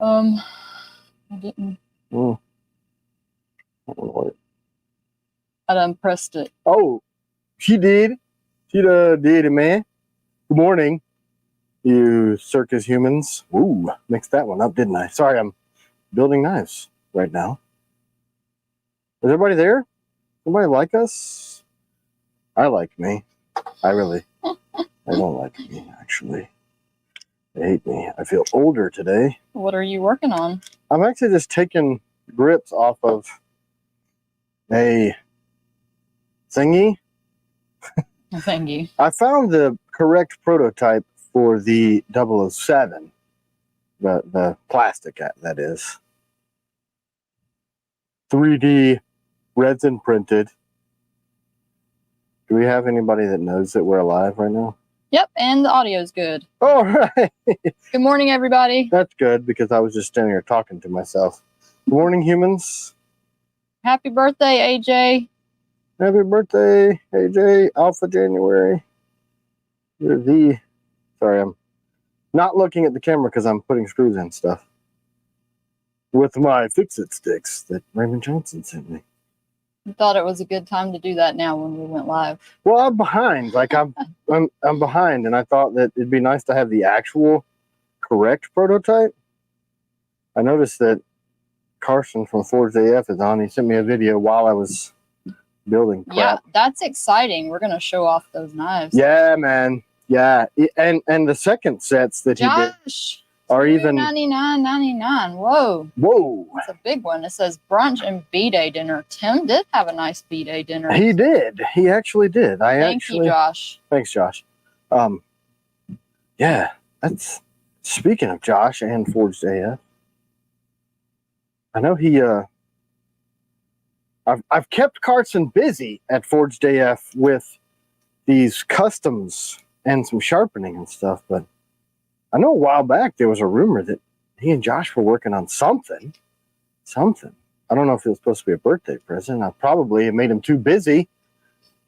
I didn't. I done pressed it. Oh, she did. She did it, man. Good morning, you circus humans. Ooh, mixed that one up, didn't I? Sorry, I'm building knives right now. Is everybody there? Everybody like us? I like me. I don't like me, actually. They hate me. I feel older today. What are you working on? I'm actually just taking grips off of a thingy. I found the correct prototype for the 007. The plastic, that is. 3D resin printed. Do we have anybody that knows that we're alive right now? Yep, and the audio's good. All right. Good morning, everybody. That's good, because I was just standing here talking to myself. Good morning, humans. Happy birthday, AJ. Happy birthday, AJ. Alpha January. You're the... Sorry, I'm not looking at the camera because I'm putting screws in stuff. With my fix-it sticks that Raymond Johnson sent me. I thought it was a good time to do that now when we went live. Well, I'm behind. Like I'm behind, and I thought that it'd be nice to have the actual correct prototype. I noticed that Carson from Forged AF is on. He sent me a video while I was building crap. Yeah, that's exciting. We're gonna show off those knives. Yeah, man. Yeah, and the second sets that he did are even $99.99. Whoa, that's a big one. It says brunch and B-Day dinner. Tim did have a nice B-Day dinner. He did. He actually did. Thank you, Josh. Thanks, Josh. Yeah, that's speaking of Josh and Forged AF. I know he I've kept Carson busy at Forged AF with these customs and some sharpening and stuff, but I know a while back there was a rumor that he and Josh were working on something. I don't know if it was supposed to be a birthday present. I probably made him too busy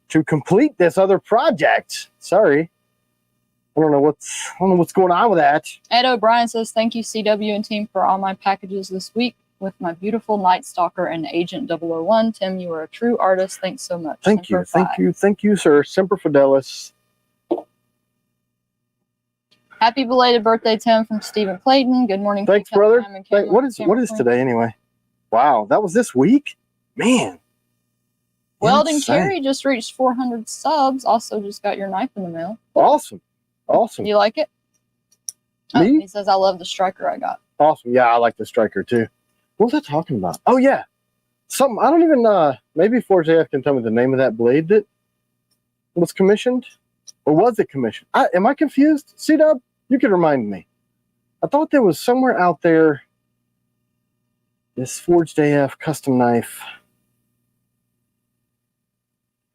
to complete this other project. Sorry. I don't know what's going on with that. Ed O'Brien says, thank you, CW and team, for all my packages this week with my beautiful Night Stalker and Agent 001. Tim, you are a true artist. Thanks so much. Thank you, sir. Semper Fidelis. Happy belated birthday, Tim, from Stephen Clayton. Good morning. Thanks, brother. What is today anyway? Wow, that was this week? Man. Weldon Carey just reached 400 subs. Also just got your knife in the mail. Awesome. You like it? Me? He says, I love the striker I got. Awesome. Yeah, I like the striker too. What was I talking about? Oh, yeah. Something, I don't even, maybe Forged AF can tell me the name of that blade that was commissioned. Or was it commissioned? Am I confused? C-Dub? You could remind me. I thought there was somewhere out there this Forged AF custom knife.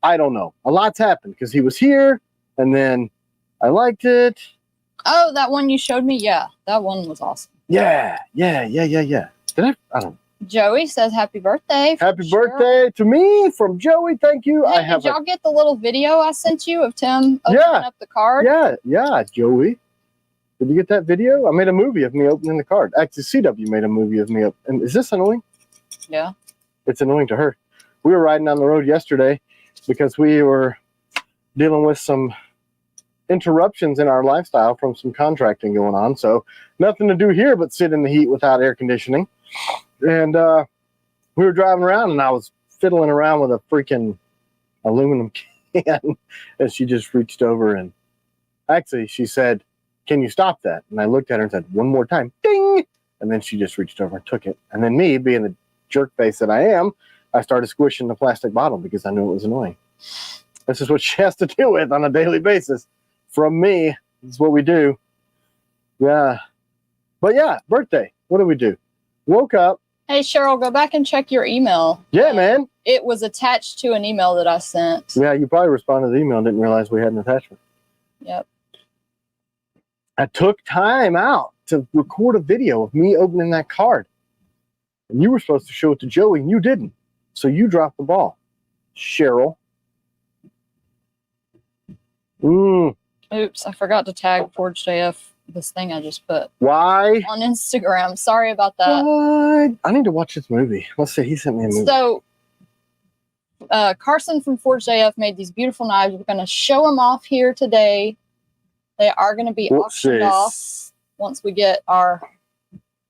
I don't know. A lot's happened because he was here and then I liked it. Oh, that one you showed me? Yeah, that one was awesome. Yeah. Did I don't know. Joey says happy birthday. Happy birthday to me from Joey. Thank you. Hey, did y'all get the little video I sent you of Tim opening up the card? Yeah, Joey. Did you get that video? I made a movie of me opening the card. Actually, CW made a movie of me. And is this annoying? Yeah. It's annoying to her. We were riding down the road yesterday because we were dealing with some interruptions in our lifestyle from some contracting going on. So nothing to do here but sit in the heat without air conditioning. And we were driving around and I was fiddling around with a freaking aluminum can. And she just reached over and actually she said, can you stop that? And I looked at her and said, one more time, ding! And then she just reached over and took it. And then me, being the jerk face that I am, I started squishing the plastic bottle because I knew it was annoying. This is what she has to deal with on a daily basis. From me, this is what we do. Yeah. But yeah, birthday. What do we do? Woke up. Hey, Cheryl, go back and check your email. Yeah, man. It was attached to an email that I sent. Yeah, you probably responded to the email and didn't realize we had an attachment. Yep. I took time out to record a video of me opening that card. And you were supposed to show it to Joey, and you didn't. So you dropped the ball. Cheryl. Oops, I forgot to tag Forged AF this thing I just put Why? on Instagram. Sorry about that. What? I need to watch this movie. Let's see. He sent me a movie. So, Carson from Forged AF made these beautiful knives. We're going to show them off here today. They are going to be auctioned off once we get our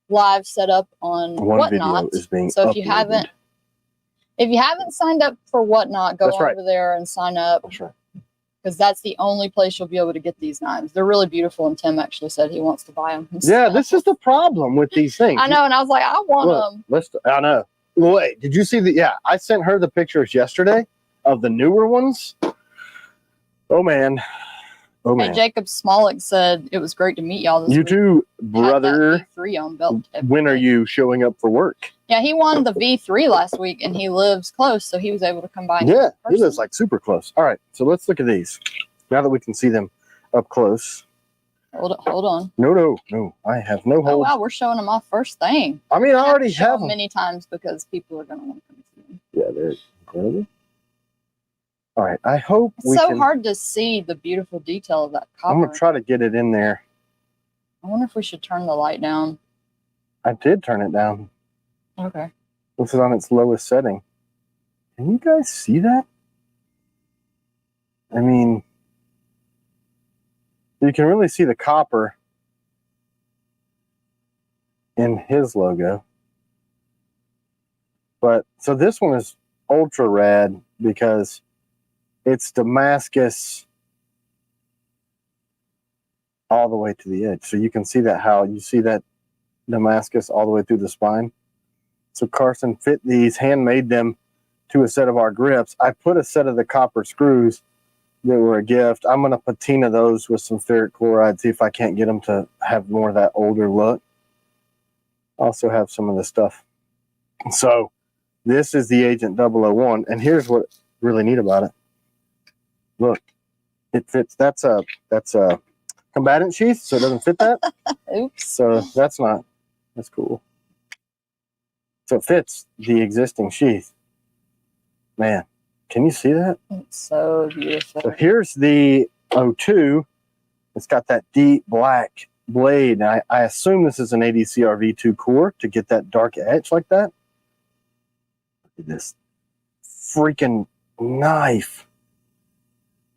live set up on Whatnot. Video is being so uploaded. if you haven't signed up for Whatnot, go over there and sign up. That's right. Because that's the only place you'll be able to get these knives. They're really beautiful, and Tim actually said he wants to buy them himself. Yeah, this is the problem with these things. I know, and I was like, I want them. I know. Wait, did you see the? Yeah, I sent her the pictures yesterday of the newer ones. Oh man, oh man. Hey, Jacob Smollett said it was great to meet y'all this You week. too, brother. V3 on belt. When are you showing up for work? Yeah, he won the V3 last week, and he lives close, so he was able to come by. Yeah, he lives like super close. All right, so let's look at these. Now that we can see them up close. Hold on. No. I have no hold. Oh, wow, we're showing them off first thing. I mean, I already have them many times because people are going to want to come see them. Yeah, they're incredible. All right, I hope it's so hard to see the beautiful detail of that copper. I'm going to try to get it in there. I wonder if we should turn the light down. I did turn it down. Okay. This is on its lowest setting. Can you guys see that? I mean, you can really see the copper in his logo. But so this one is ultra rad because it's Demascus all the way to the edge. So you can see that how you see that Demascus all the way through the spine. So Carson fit these, handmade them to a set of our grips. I put a set of the copper screws that were a gift. I'm going to patina those with some ferric chloride, see if I can't get them to have more of that older look. Also have some of the stuff. So this is the Agent 001, and here's what's really neat about it. Look, it fits. That's a combatant sheath, so it doesn't fit that. Oops. So that's cool. So it fits the existing sheath. Man, can you see that? It's so beautiful. So here's the 02. It's got that deep black blade. Now, I assume this is an ADCR V2 core to get that dark edge like that. Look at this freaking knife.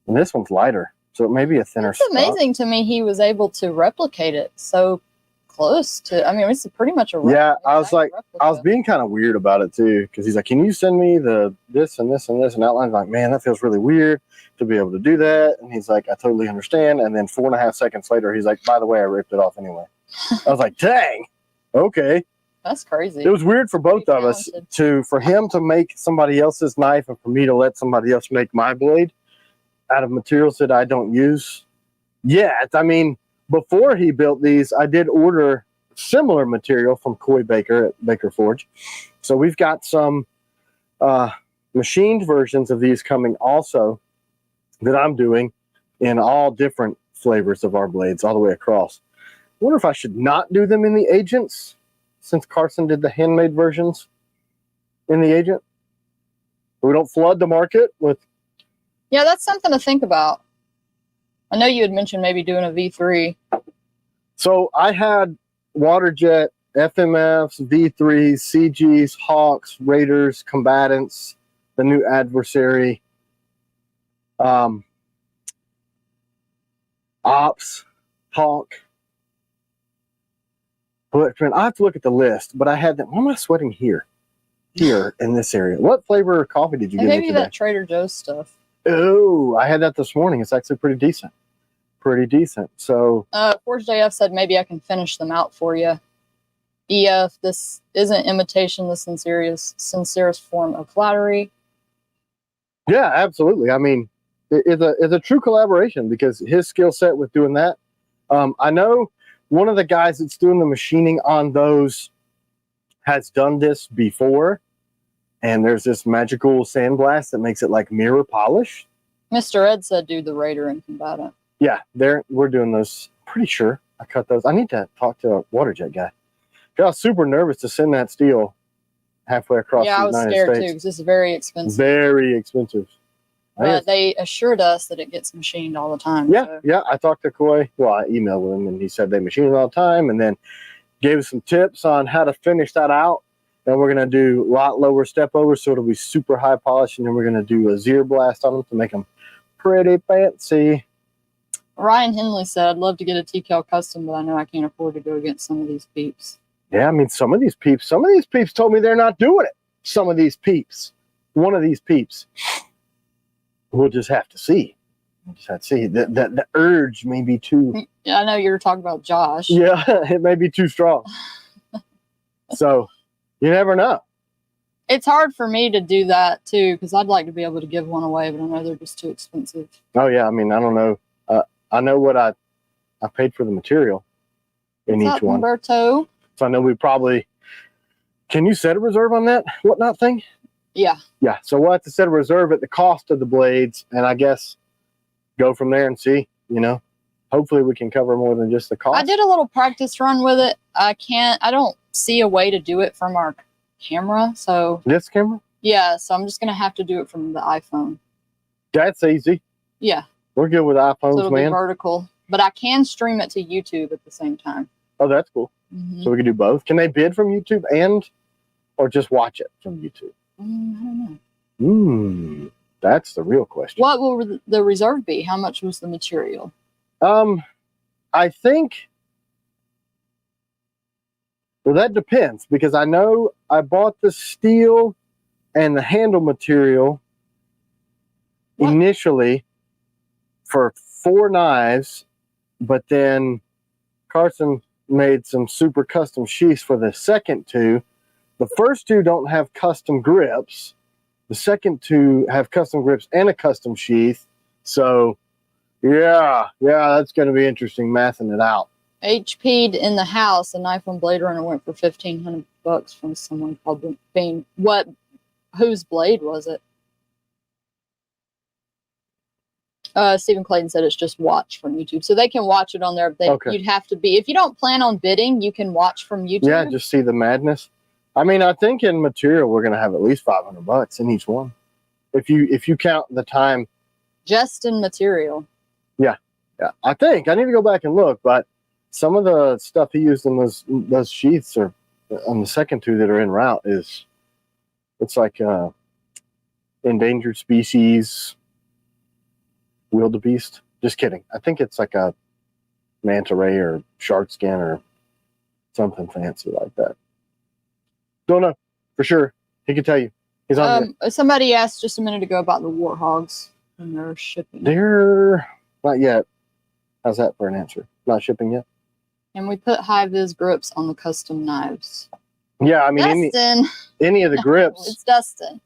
And this one's lighter, so it may be a thinner It's amazing to me he was able to replicate it so close to, I mean, it's pretty much a replica. Yeah, I was like, I was being kind of weird about it too, because he's like, can you send me the this and this and this and outline? I'm like, man, that feels really weird to be able to do that. And he's like, I totally understand. And then 4.5 seconds later, he's like, by the way, I ripped it off anyway. I was like, dang, okay. That's crazy. It was weird for both of us for him to make somebody else's knife and for me to let somebody else make my blade out of materials that I don't use yet. I mean, before he built these, I did order similar material from Coy Baker at Baker Forge. So we've got some machined versions of these coming also that I'm doing in all different flavors of our blades all the way across. I wonder if I should not do them in the Agents since Carson did the handmade versions in the Agent. We don't flood the market with. Yeah, that's something to think about. I know you had mentioned maybe doing a V3. So I had Waterjet, FMFs, V3s, CGs, Hawks, Raiders, Combatants, the new Adversary, Ops, Hawk. But I have to look at the list, but I had that. Why am I sweating here? Here in this area. What flavor of coffee did you give me today? Maybe that Trader Joe's stuff. Oh, I had that this morning. It's actually pretty decent. Pretty decent. So Forged AF said maybe I can finish them out for you. EF, this isn't imitation, the sincerest form of flattery. Yeah, absolutely. I mean, it's a true collaboration because his skill set with doing that. I know one of the guys that's doing the machining on those has done this before, and there's this magical sandblast that makes it like mirror polish. Mr. Ed said do the Raider and Combatant. Yeah, we're doing those. Pretty sure I cut those. I need to talk to a Waterjet guy. I was super nervous to send that steel halfway across the United States. Yeah, I was scared too because it's very expensive. Very expensive. But they assured us that it gets machined all the time. Yeah, so. yeah. I talked to Coy. Well, I emailed with him, and he said they machine it all the time, and then gave us some tips on how to finish that out. And we're gonna do a lot lower step over, so it'll be super high polish, and then we're gonna do a zero blast on them to make them pretty fancy. Ryan Henley said, "I'd love to get a T.Kell custom, but I know I can't afford to go against some of these peeps." Yeah, I mean, some of these peeps told me they're not doing it. Some of these peeps, one of these peeps. We'll just have to see. We'll just have to see. The urge may be too. Yeah, I know you were talking about Josh. Yeah, it may be too strong. So, you never know. It's hard for me to do that too, because I'd like to be able to give one away, but I know they're just too expensive. Oh yeah, I mean, I don't know. I know what I paid for the material in each one. Humberto? So I know we probably. Can you set a reserve on that whatnot thing? Yeah. Yeah. So we'll have to set a reserve at the cost of the blades, and I guess go from there and see. You know, hopefully we can cover more than just the cost. I did a little practice run with it. I don't see a way to do it from our camera. So this camera? Yeah. So I'm just gonna have to do it from the iPhone. That's easy. Yeah. We're good with iPhones, so it'll man. Be vertical, but I can stream it to YouTube at the same time. Oh, that's cool. Mm-hmm. So we can do both. Can they bid from YouTube or just watch it from YouTube? I don't know. That's the real question. What will the reserve be? How much was the material? I think. Well, that depends, because I know I bought the steel and the handle material initially for 4 knives, but then Carson made some super custom sheaths for the second 2. The first 2 don't have custom grips. The second 2 have custom grips and a custom sheath. So, yeah, that's going to be interesting mathing it out. HP'd in the house, a knife on Blade Runner went for $1,500 from someone called Bean. Whose blade was it? Stephen Clayton said it's just watch from YouTube. So they can watch it on there. Okay. You'd have to be, if you don't plan on bidding, you can watch from YouTube. Yeah, just see the madness. I mean, I think in material, we're going to have at least $500 in each one. If you count the time. Just in material. Yeah. I think. I need to go back and look, but some of the stuff he used in those sheaths are on the second 2 that are en route it's like endangered species wildebeest. Just kidding. I think it's like a manta ray or shark skin or something fancy like that. Don't know for sure. He could tell you. He's on here. Somebody asked just a minute ago about the warthogs and their shipping. They're not yet. How's that for an answer? Not shipping yet. And we put high-vis grips on the custom knives. Yeah, I mean, any of the grips. It's Dustin.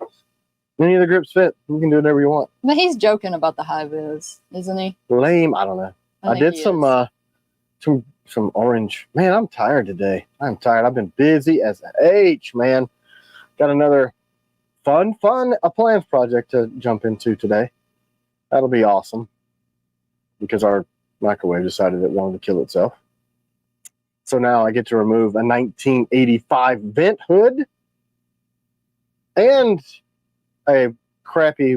Any of the grips fit. You can do whatever you want. But he's joking about the high-vis, isn't he? Lame. I don't know. I did some orange. Man, I'm tired today. I'm tired. I've been busy as H, man. Got another fun appliance project to jump into today. That'll be awesome. Because our microwave decided it wanted to kill itself. So now I get to remove a 1985 vent hood and a crappy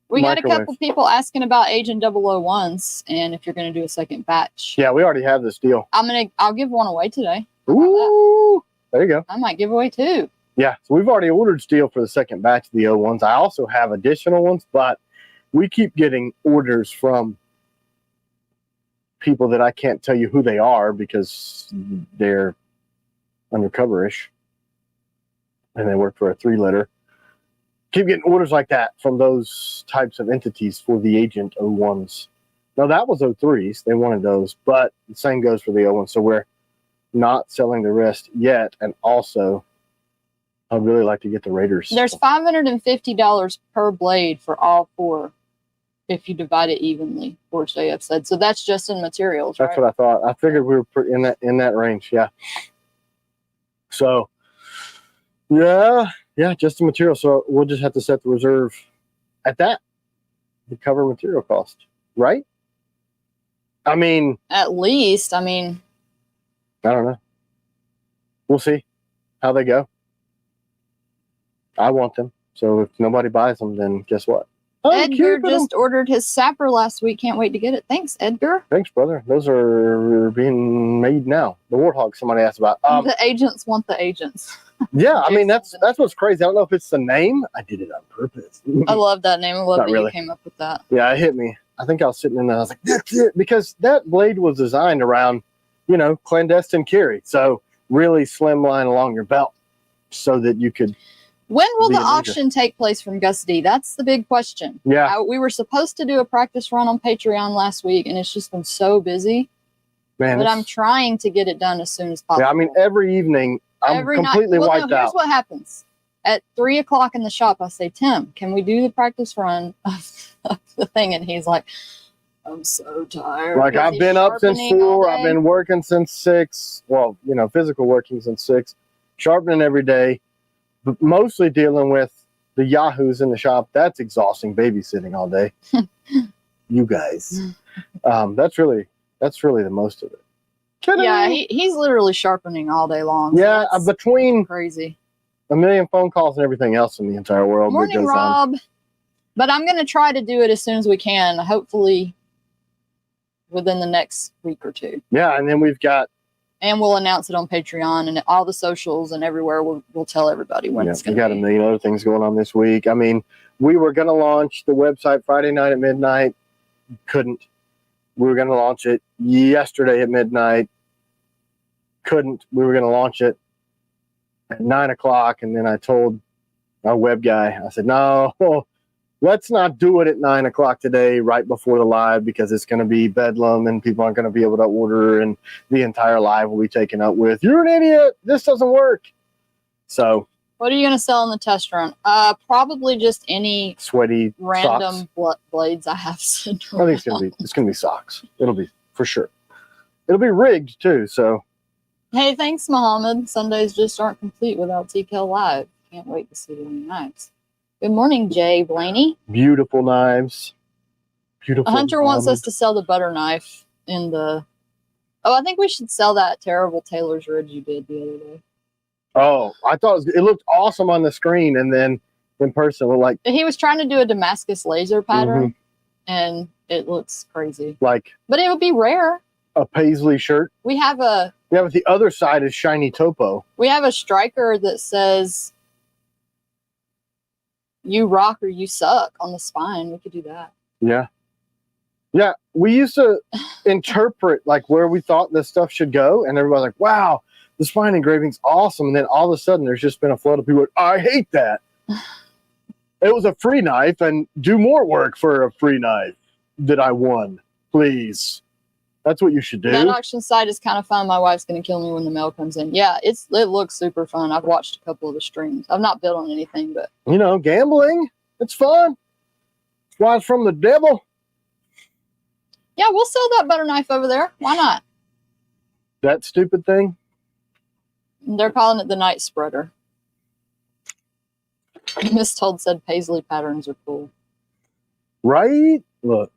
We got microwave. a couple people asking about Agent 001s and if you're going to do a second batch. Yeah, we already have this deal. I'll give one away today. Ooh, there you go. I might give away 2. Yeah, so we've already ordered steel for the second batch of the 01s. I also have additional ones, but we keep getting orders from people that I can't tell you who they are because they're undercover-ish and they work for a 3-letter. Keep getting orders like that from those types of entities for the Agent 01s. Now that was 03s. They wanted those, but the same goes for the 01s. So we're not selling the rest yet. And also, I'd really like to get the Raiders. There's $550 per blade for all 4 if you divide it evenly, Forge AF said. So that's just in materials, That's right? what I thought. I figured we were in that range, yeah. So, yeah, just the material. So we'll just have to set the reserve at that to cover material cost, right? I mean, At least, I don't know. We'll see how they go. I want them. So if nobody buys them, then guess what? Edgar just ordered his sapper last week. Can't wait to get it. Thanks, Edgar. Thanks, brother. Those are being made now. The Warthog somebody asked about. The agents want the agents. Yeah, I mean, that's what's crazy. I don't know if it's the name. I did it on purpose. I love that name. I love Not that really. you came up with that. Yeah, it hit me. I think I was sitting in there. I was like, that's it. Because that blade was designed around, you know, clandestine carry. So really slim line along your belt so that you could. When will the auction take place from Gus D? That's the big question. Yeah. We were supposed to do a practice run on Patreon last week, and it's just been so busy. Man, but I'm trying to get it done as soon as possible. Yeah, I mean, every evening, I'm completely wiped out. Here's what happens. At 3 o'clock in the shop, I say, Tim, can we do the practice run of the thing? And he's like, I'm so tired. Like, I've been up since 4. I've been working since 6. Well, you know, physical working since 6. Sharpening every day. But mostly dealing with the yahoos in the shop. That's exhausting, babysitting all day. You guys. That's really the most of it. Kidding yeah, me? He's literally sharpening all day long. Yeah, so between crazy. A million phone calls and everything else in the entire world. Morning, Rob. But I'm going to try to do it as soon as we can. Hopefully within the next week or 2. Yeah, and then we've got. And we'll announce it on Patreon and all the socials and everywhere. We'll tell everybody when it's going to be. We got a million other things going on this week. I mean, we were going to launch the website Friday night at midnight. Couldn't. We were going to launch it yesterday at midnight. Couldn't. We were going to launch it at 9 o'clock. And then I told our web guy, I said, no, let's not do it at 9 o'clock today, right before the live, because it's going to be bedlam and people aren't going to be able to order and the entire live will be taken up with, you're an idiot, this doesn't work. So what are you going to sell in the test run? Probably just any sweaty random blades I have sitting around. I think it's going to be socks. It'll be for sure. It'll be rigged too. So hey, thanks, Mohammed. Sundays just aren't complete without T.Kell live. Can't wait to see the new knives. Good morning, Jay Blaney. Beautiful knives. Beautiful. Hunter wants us to sell the butter knife in the. Oh, I think we should sell that terrible tailor's ridge you did the other day. Oh, I thought it looked awesome on the screen, and then in person, we're like. He was trying to do a Damascus laser pattern, and it looks crazy. Like. But it would be rare. A paisley shirt. We have a. Yeah, but the other side is shiny topo. We have a striker that says. You rock or you suck on the spine. We could do that. Yeah. Yeah. We used to interpret like where we thought this stuff should go. And everybody's like, wow, the spine engraving's awesome. And then all of a sudden there's just been a flood of people like, I hate that. It was a free knife and do more work for a free knife that I won. Please. That's what you should do. That auction site is kind of fun. My wife's going to kill me when the mail comes in. Yeah, it looks super fun. I've watched a couple of the streams. I've not bid on anything, but you know, gambling, it's fun. It's why it's from the devil. Yeah, we'll sell that butter knife over there. Why not? That stupid thing. They're calling it the night spreader. Miss Told said paisley patterns are cool. Right? Look.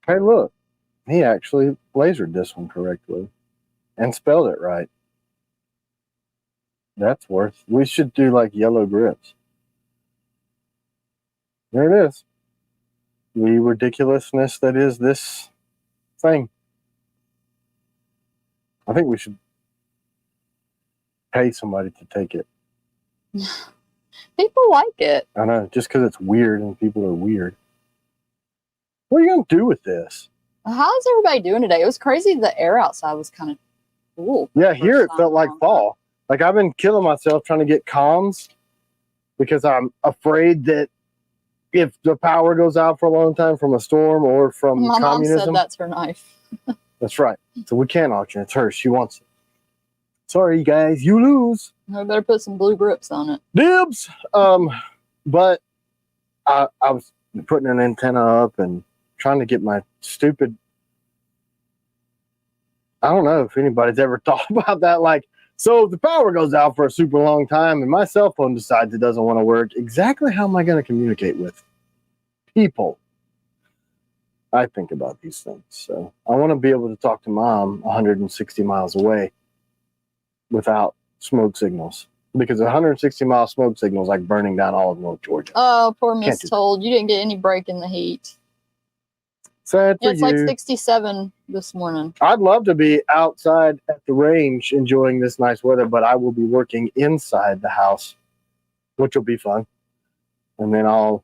Hey, look, he actually lasered this one correctly and spelled it right. That's worth. We should do like yellow grips. There it is. The ridiculousness that is this thing. I think we should pay somebody to take it. People like it. I know, just because it's weird and people are weird. What are you going to do with this? How's everybody doing today? It was crazy. The air outside was kind of cool. Yeah, here it felt like fall. Like I've been killing myself trying to get comms because I'm afraid that if the power goes out for a long time from a storm or from My communism. mom said that's her knife. That's right. So we can't auction. It's hers. She wants it. Sorry, guys. You lose. I better put some blue grips on it. Dibs. But I was putting an antenna up and trying to get my stupid. I don't know if anybody's ever thought about that. Like, so if the power goes out for a super long time and my cell phone decides it doesn't want to work, exactly how am I going to communicate with people? I think about these things. So I want to be able to talk to mom 160 miles away without smoke signals. because a 160-mile smoke signal is like burning down all of North Georgia. Oh, poor Can't Miss do that. Told. You didn't get any break in the heat. Sad for Yeah, it's like you. 67 this morning. I'd love to be outside at the range enjoying this nice weather, but I will be working inside the house, which will be fun. And then I'll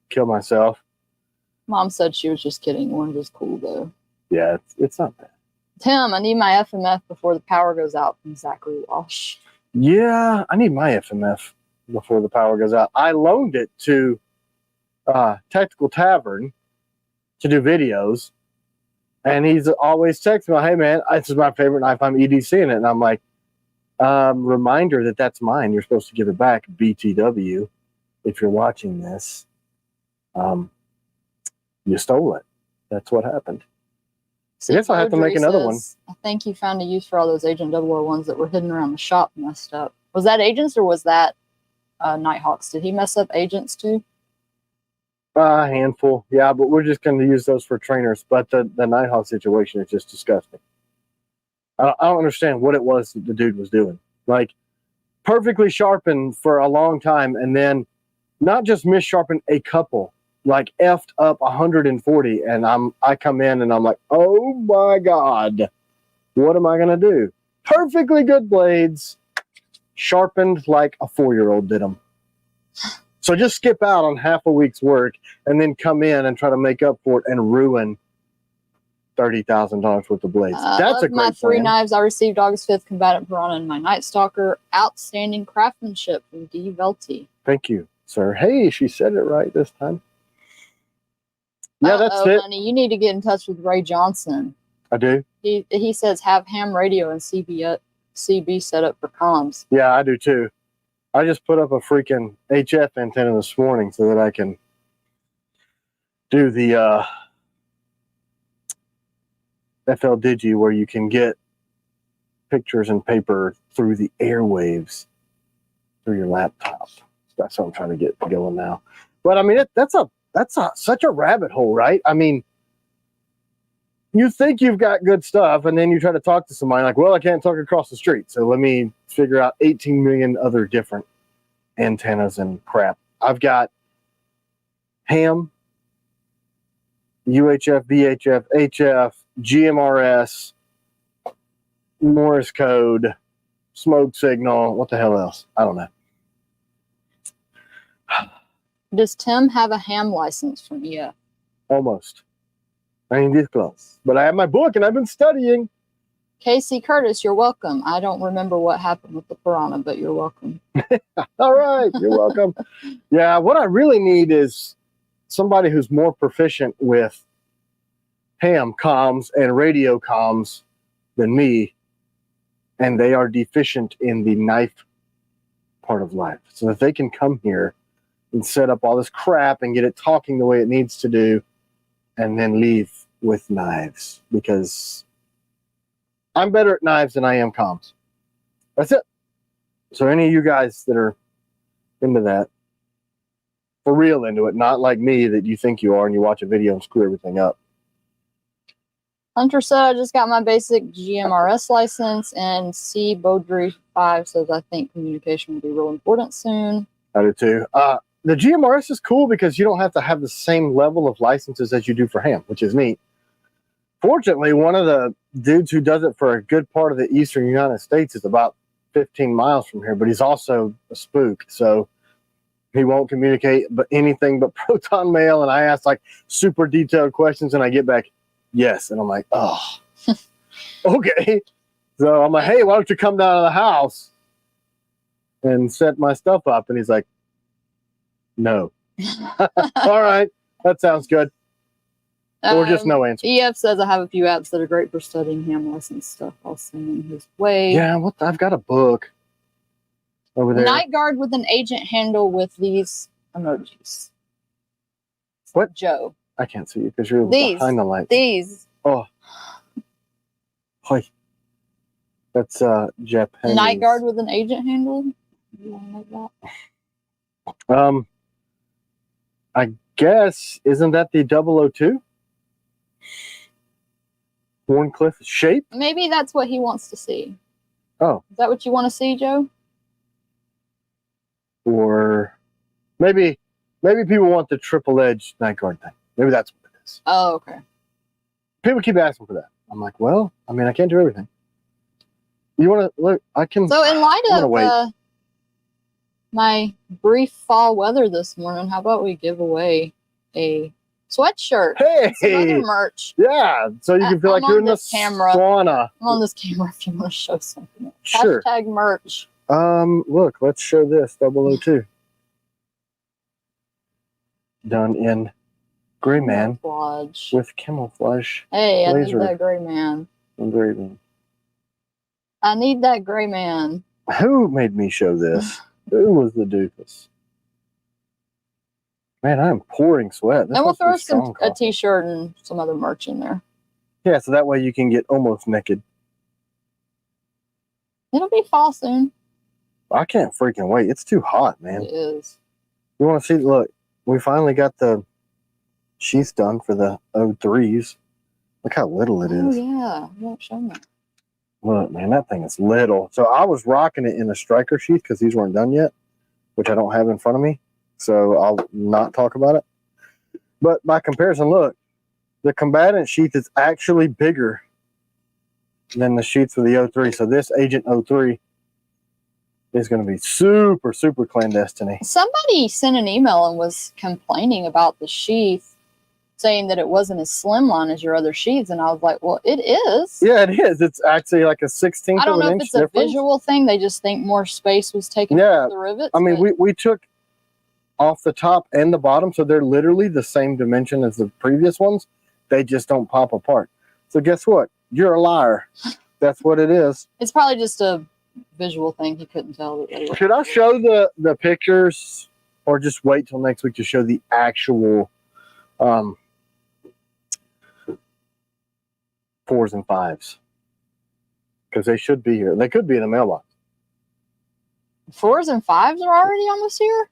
kill myself. Mom said she was just kidding. Orange is cool, though. Yeah, it's not bad. Tim, I need my FMF before the power goes out from Zachary Walsh. Yeah, I need my FMF before the power goes out. I loaned it to Tactical Tavern to do videos, and he's always texting me, "Hey man, this is my favorite knife. I'm EDCing it," and I'm like, "Reminder that that's mine. You're supposed to give it back, BTW. If you're watching this, you stole it. That's what happened." I guess I'll have to make another one. I think you found a use for all those Agent 001s that were hidden around the shop messed up. Was that Agents or was that Nighthawks? Did he mess up Agents too? A handful, yeah, but we're just going to use those for trainers. But the Nighthawk situation is just disgusting. I don't understand what it was that the dude was doing. Like, perfectly sharpened for a long time, and then not just missharpened a couple, like effed up 140, and I come in and I'm like, oh my god, what am I gonna do? Perfectly good blades, sharpened like a 4-year-old did them. So just skip out on half a week's work and then come in and try to make up for it and ruin $30,000 worth of blades. That's a great my 3 plan. knives I received August 5th, Combatant Piranha and my Night Stalker. Outstanding craftsmanship from D. Velty. Thank you, sir. Hey, she said it right this time. Yeah, that's it. Honey, you need to get in touch with Ray Johnson. I do. He says have ham radio and CB set up for comms. Yeah, I do too. I just put up a freaking HF antenna this morning so that I can do the FL Digi where you can get pictures and paper through the airwaves through your laptop. That's what I'm trying to get going now. But I mean, that's such a rabbit hole, right? I mean, you think you've got good stuff, and then you try to talk to somebody like, well, I can't talk across the street, so let me figure out 18 million other different antennas and crap. I've got ham, UHF, VHF, HF, GMRS, Morse code, smoke signal. What the hell else? I don't know. Does Tim have a ham license from EF? Almost. I ain't this close. But I have my book and I've been studying. Casey Curtis, you're welcome. I don't remember what happened with the Piranha, but you're welcome. All right, you're welcome. Yeah, what I really need is somebody who's more proficient with ham comms and radio comms than me, and they are deficient in the knife part of life, so that they can come here and set up all this crap and get it talking the way it needs to do, and then leave with knives, because I'm better at knives than I am comms. That's it. So any of you guys that are into that, for real into it, not like me that you think you are and you watch a video and screw everything up. Hunter said, I just got my basic GMRS license, and C. Beaudry 5 says, I think communication will be real important soon. I do too. The GMRS is cool because you don't have to have the same level of licenses as you do for ham, which is neat. Fortunately, one of the dudes who does it for a good part of the eastern United States is about 15 miles from here, but he's also a spook, so he won't communicate but anything but proton mail, and I ask like super detailed questions and I get back yes, and I'm like, oh, okay. So I'm like, hey, why don't you come down to the house and set my stuff up? And he's like, no. All right, that sounds good. Or just no answer. EF says, I have a few apps that are great for studying ham license stuff. I'll send them his way. Yeah, I've got a book over there. Night Guard with an agent handle with these emojis. What? Joe. I can't see you because you're behind the light. These. Oh. Hi. That's Japanese. Night Guard with an agent handle? You want to make that? I guess, isn't that the 002? Warncliffe shape? Maybe that's what he wants to see. Oh. Is that what you want to see, Joe? or maybe people want the triple edge night guard thing. Maybe that's what it is. Oh, okay. People keep asking for that. I'm like, well, I mean, I can't do everything. You want to look? I can. So, in light of my brief fall weather this morning, how about we give away a sweatshirt? Hey, some other merch. Yeah, so you can feel like you're in the sauna. I'm on this camera if you want to show something. Sure. Hashtag merch. Look, let's show this 002. Done in gray man Camouflage. with camouflage. Hey, laser I need that gray man. engraving. I need that gray man. Who made me show this? Who was the doofus? Man, I'm pouring sweat. And we'll throw a t-shirt and some other merch in there. Yeah, so that way you can get almost naked. It'll be fall soon. I can't freaking wait. It's too hot, man. It is. You want to see? Look, we finally got the sheath done for the 03s. Look how little it is. Oh, yeah. You won't show me. Look, man, that thing is little. So I was rocking it in a striker sheath because these weren't done yet, which I don't have in front of me. So I'll not talk about it. But by comparison, look, the combatant sheath is actually bigger than the sheath for the 03. So this Agent 03 is going to be super, super clandestine. Somebody sent an email and was complaining about the sheath, saying that it wasn't as slimline as your other sheaths, and I was like, well, it is. Yeah, it is. It's actually like a 16th I don't of an know if inch it's a difference. visual thing. They just think more space was taken from the rivets. I mean, we took off the top and the bottom, so they're literally the same dimension as the previous ones. They just don't pop apart. So guess what? You're a liar. That's what it is. It's probably just a visual thing. He couldn't tell that they were. Should I show the pictures, or just wait till next week to show the actual 4s and 5s? Because they should be here. They could be in the mailbox. 4s and 5s are already almost here?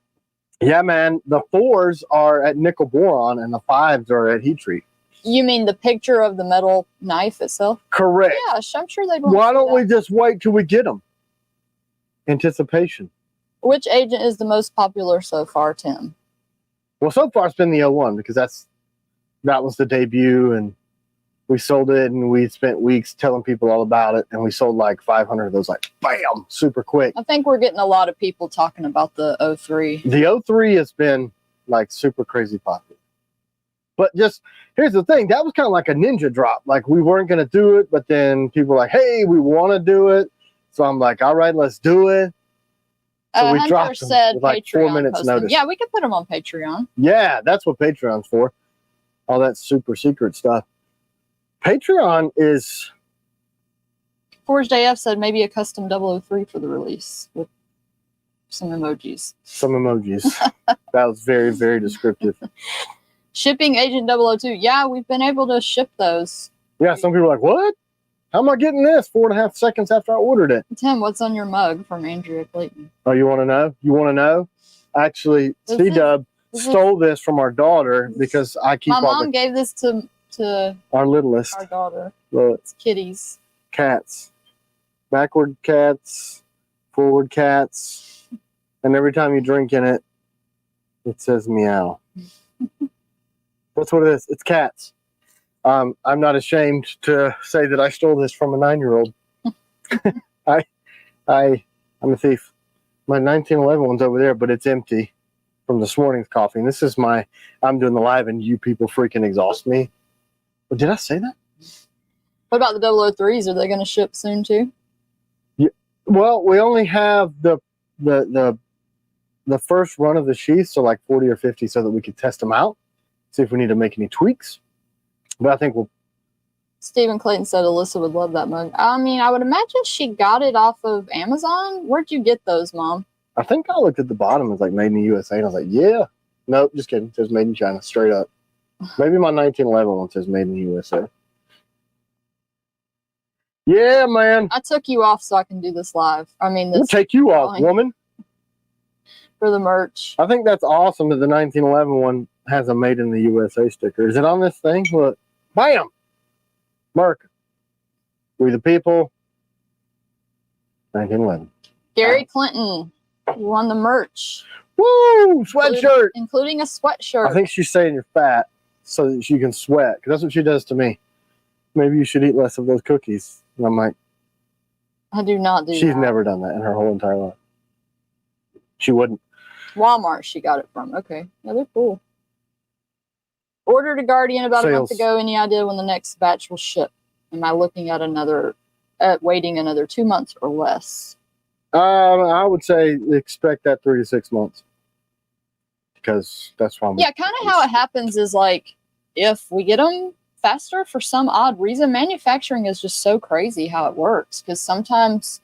Yeah, man. The 4s are at nickel boron, and the 5s are at heat treat. You mean the picture of the metal knife itself? Correct. Yeah, I'm sure they'd want. Why don't we just wait till we get them? Anticipation. Which agent is the most popular so far, Tim? Well, so far it's been the 01 because that was the debut, and we sold it, and we spent weeks telling people all about it, and we sold like 500 of those, like bam, super quick. I think we're getting a lot of people talking about the 03. The 03 has been like super crazy popular. But just here's the thing, that was kind of like a ninja drop. Like we weren't going to do it, but then people were like, hey, we want to do it. So I'm like, all right, let's do it. So we dropped them with like 4 minutes notice. Yeah, we could put them on Patreon. Yeah, that's what Patreon's for. All that super secret stuff. Patreon is... Forged AF said maybe a custom 003 for the release with some emojis. Some emojis. That was very, very descriptive. Shipping Agent 002. Yeah, we've been able to ship those. Yeah, some people are like, what? How am I getting this 4.5 seconds after I ordered it? Tim, what's on your mug from Andrea Clayton? Oh, you want to know? You want to know? Actually, C-Dub stole this from our daughter because I keep my mom gave this to our littlest. Our daughter. Look. It's kitties. Cats. Backward cats, forward cats. And every time you drink in it, it says meow. That's what it is. It's cats. I'm not ashamed to say that I stole this from a 9-year-old. I'm a thief. My 1911 one's over there, but it's empty from this morning's coffee. And this is I'm doing the live and you people freaking exhaust me. But did I say that? What about the 003s? Are they going to ship soon too? Yeah. Well, we only have the first run of the sheath, so like 40 or 50, so that we could test them out, see if we need to make any tweaks. But I think we'll... Stephen Clayton said Alyssa would love that mug. I mean, I would imagine she got it off of Amazon. Where'd you get those, Mom? I think I looked at the bottom. It's like made in the USA. And I was like, yeah. Nope, just kidding. It says made in China, straight up. Maybe my 1911 one says made in the USA. Yeah, man. I took you off so I can do this live. I mean, this... We'll take you off, woman. For the merch. I think that's awesome that the 1911 one has a made in the USA sticker. Is it on this thing? Look. Bam! Mark. We the people. 1911. Gary Clinton. You won the merch. Woo! Sweatshirt! Including a sweatshirt. I think she's saying you're fat so that she can sweat, because that's what she does to me. Maybe you should eat less of those cookies. And I'm like, I do not do that. She's never done that in her whole entire life. She wouldn't. Walmart she got it from. Okay. Yeah, they're cool. Ordered a Guardian about a month ago. Any idea when the next batch will ship? Am I looking at waiting another 2 months or less? I would say expect that 3 to 6 months. Because that's why. Yeah, kind of how it happens is like, if we get them faster for some odd reason, manufacturing is just so crazy how it works. Because sometimes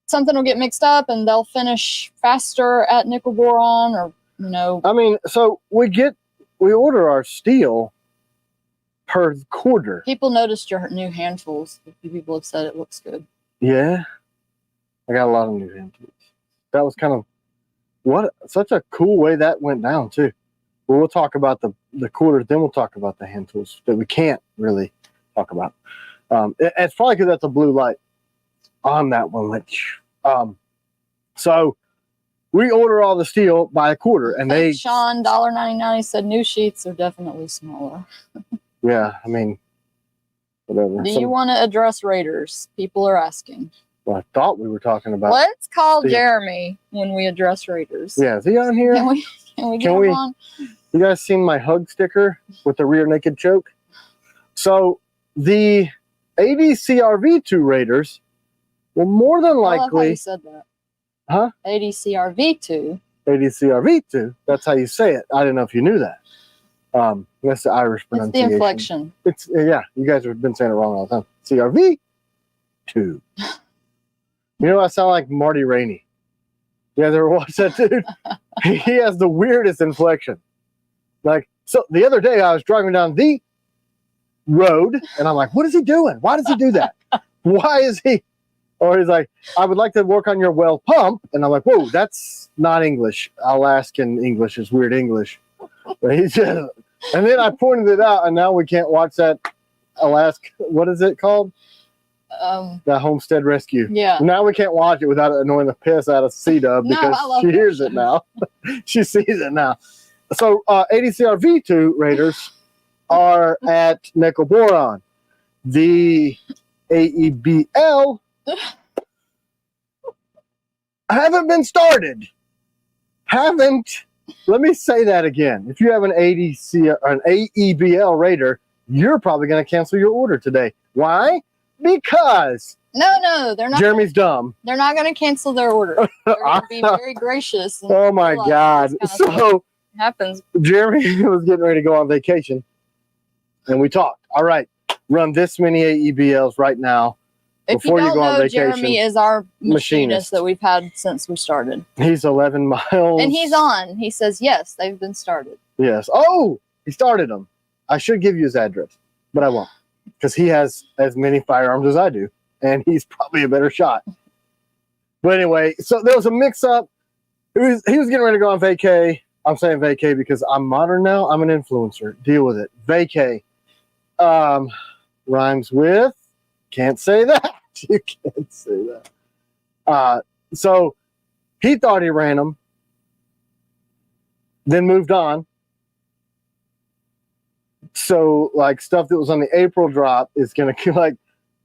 something will get mixed up and they'll finish faster at nickel boron, or, you know. I mean, so we order our steel per quarter. People noticed your new hand tools. A few people have said it looks good. Yeah. I got a lot of new hand tools. That was kind of such a cool way that went down too. Well, we'll talk about the quarter, then we'll talk about the hand tools that we can't really talk about. It's probably because that's a blue light on that one. So we order all the steel by a quarter, and Sean $1.99 said new sheets are definitely smaller. Yeah, I mean, whatever. Do you want to address Raiders? People are asking. Well, I thought we were talking about. Let's call Jeremy when we address Raiders. Yeah, is he on here? Can we get him on? You guys seen my hug sticker with the rear naked choke? So the ADCRV2 Raiders will more than likely. I love how you said that. Huh? ADCRV2. ADCRV2. That's how you say it. I didn't know if you knew that. That's the Irish pronunciation. It's the inflection. It's yeah. You guys have been saying it wrong all the time. CRV2. You know, I sound like Marty Rainey. You guys ever watch that dude? He has the weirdest inflection. Like, so the other day I was driving down the road and I'm like, what is he doing? Why does he do that? Why is he? Or he's like, I would like to work on your well pump. And I'm like, whoa, that's not English. Alaskan English is weird English. But he's just, and then I pointed it out, and now we can't watch that Alaska. What is it called? The Homestead Rescue. Yeah. Now we can't watch it without annoying the piss out of C-Dub because she hears it now. She sees it now. So ADCRV2 Raiders are at nickel boron. The AEBL haven't been started. Let me say that again. If you have an ADC or an AEBL Raider, you're probably going to cancel your order today. Why? Because no, they're not. Jeremy's dumb. They're not going to cancel their order. They're going to be very gracious. Oh my God! So happens. Jeremy was getting ready to go on vacation, and we talked. All right, run this many AEBLs right now. If you don't know, Jeremy is our machinist that we've had since we started. He's 11 miles. And he's on. He says, yes, they've been started. Yes. Oh, he started them. I should give you his address, but I won't. Because he has as many firearms as I do. And he's probably a better shot. But anyway, so there was a mix-up. He was getting ready to go on vacay. I'm saying vacay because I'm modern now. I'm an influencer. Deal with it. Vacay. Rhymes with... Can't say that. You can't say that. So he thought he ran them, then moved on. So like stuff that was on the April drop is going to like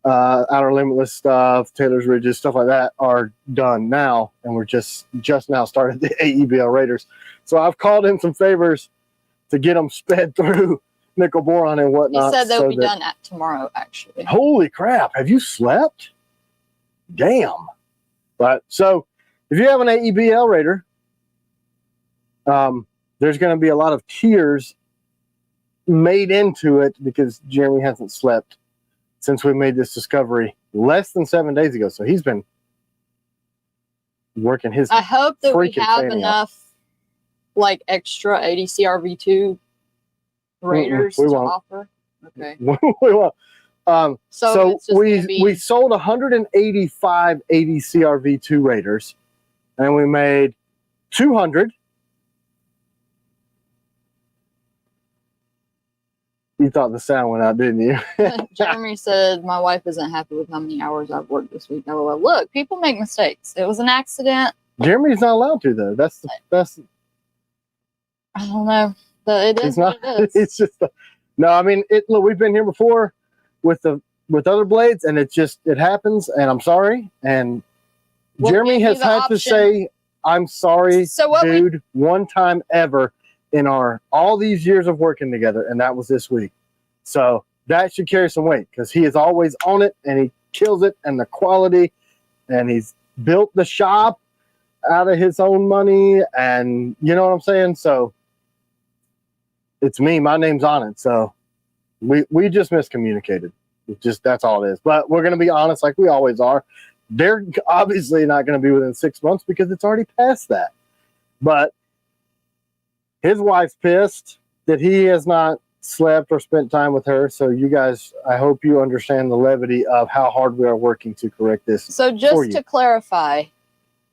Outer Limitless stuff, Taylor's Ridges, stuff like that are done now. And we're just now started the AEBL Raiders. So I've called in some favors to get them sped through nickel boron and whatnot. He said they'll be done tomorrow, actually. Holy crap. Have you slept? Damn. But so if you have an AEBL Raider, there's going to be a lot of tears made into it because Jeremy hasn't slept since we made this discovery less than 7 days ago. So he's been working his. I hope that we have enough like extra ADCRV2 Raiders to offer. Okay. We won't. So we sold 185 ADCRV2 Raiders, and we made 200. You thought the sound went out, didn't you? Jeremy said, my wife isn't happy with how many hours I've worked this week. LOL. Look, people make mistakes. It was an accident. Jeremy's not allowed to though. That's I don't know. It is what it is. It's just no. I mean, look, we've been here before with other blades, and it happens. And I'm sorry. And Jeremy has had to say, "I'm sorry, dude," one time ever in all these years of working together, and that was this week. So that should carry some weight because he is always on it, and he kills it, and the quality, and he's built the shop out of his own money, and you know what I'm saying. So it's me. My name's on it. So we just miscommunicated. That's all it is. But we're gonna be honest, like we always are. They're obviously not going to be within 6 months because it's already past that. But his wife's pissed that he has not slept or spent time with her. So you guys, I hope you understand the levity of how hard we are working to correct this. So just to clarify,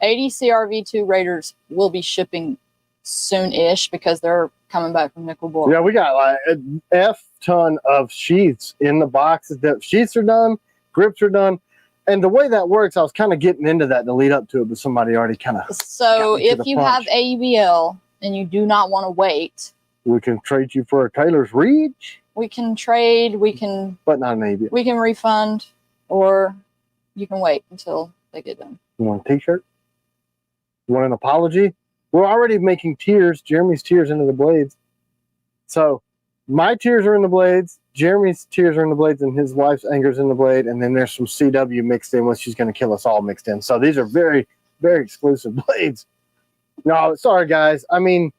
80 CRV2 Raiders will be shipping soon-ish because they're coming back from nickel board. Yeah, we got like an F ton of sheets in the boxes. The sheets are done, grips are done. And the way that works, I was kind of getting into that to lead up to it, but somebody already kind of. So if you have ABL and you do not want to wait, we can trade you for a Taylor's Reach. We can trade. We can. But not an ABL. We can refund, or you can wait until they get done. You want a T-shirt? You want an apology? We're already making tiers. Jeremy's tiers into the blades. So my tiers are in the blades. Jeremy's tears are in the blades, and his wife's anger's in the blade, and then there's some CW mixed in, which she's going to kill us all mixed in. So these are very, very exclusive blades. No, sorry, guys. I mean,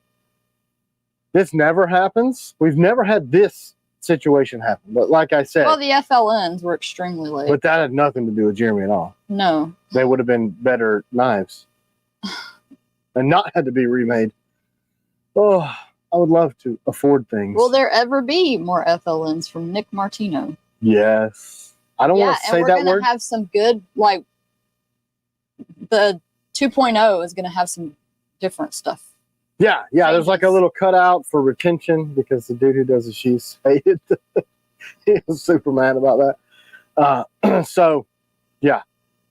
this never happens. We've never had this situation happen. But like I said... Well, the FLNs were extremely late. But that had nothing to do with Jeremy at all. No. They would have been better knives. And not had to be remade. Oh... I would love to afford things. Will there ever be more FLNs from Nick Martino? Yes. I don't want to say that word. Yeah, and we're going to have some good, like, the 2.0 is going to have some different stuff. Yeah, there's like a little cutout for retention because the dude who does the sheaths hated it. He was super mad about that. So, yeah.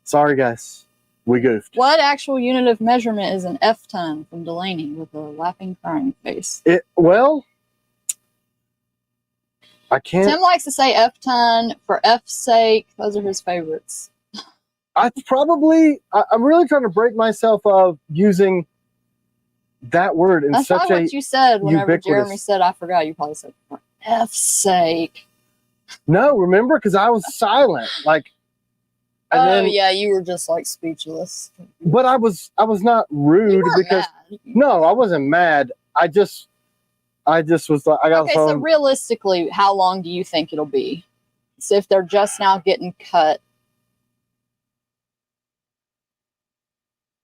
Sorry, guys. We goofed. What actual unit of measurement is an F-ton from Delaney with a laughing, crying face? Well, I can't. Tim likes to say F-ton for F's sake. Those are his favorites. I'm really trying to break myself of using that word in such a. That's what you said whenever Jeremy said, I forgot. You probably said, for F's sake. No, remember? Because I was silent. Like. Yeah, you were just like speechless. But I was not rude because mad. No, I wasn't mad. I just was like, I got the phone. So realistically, how long do you think it'll be? So if they're just now getting cut,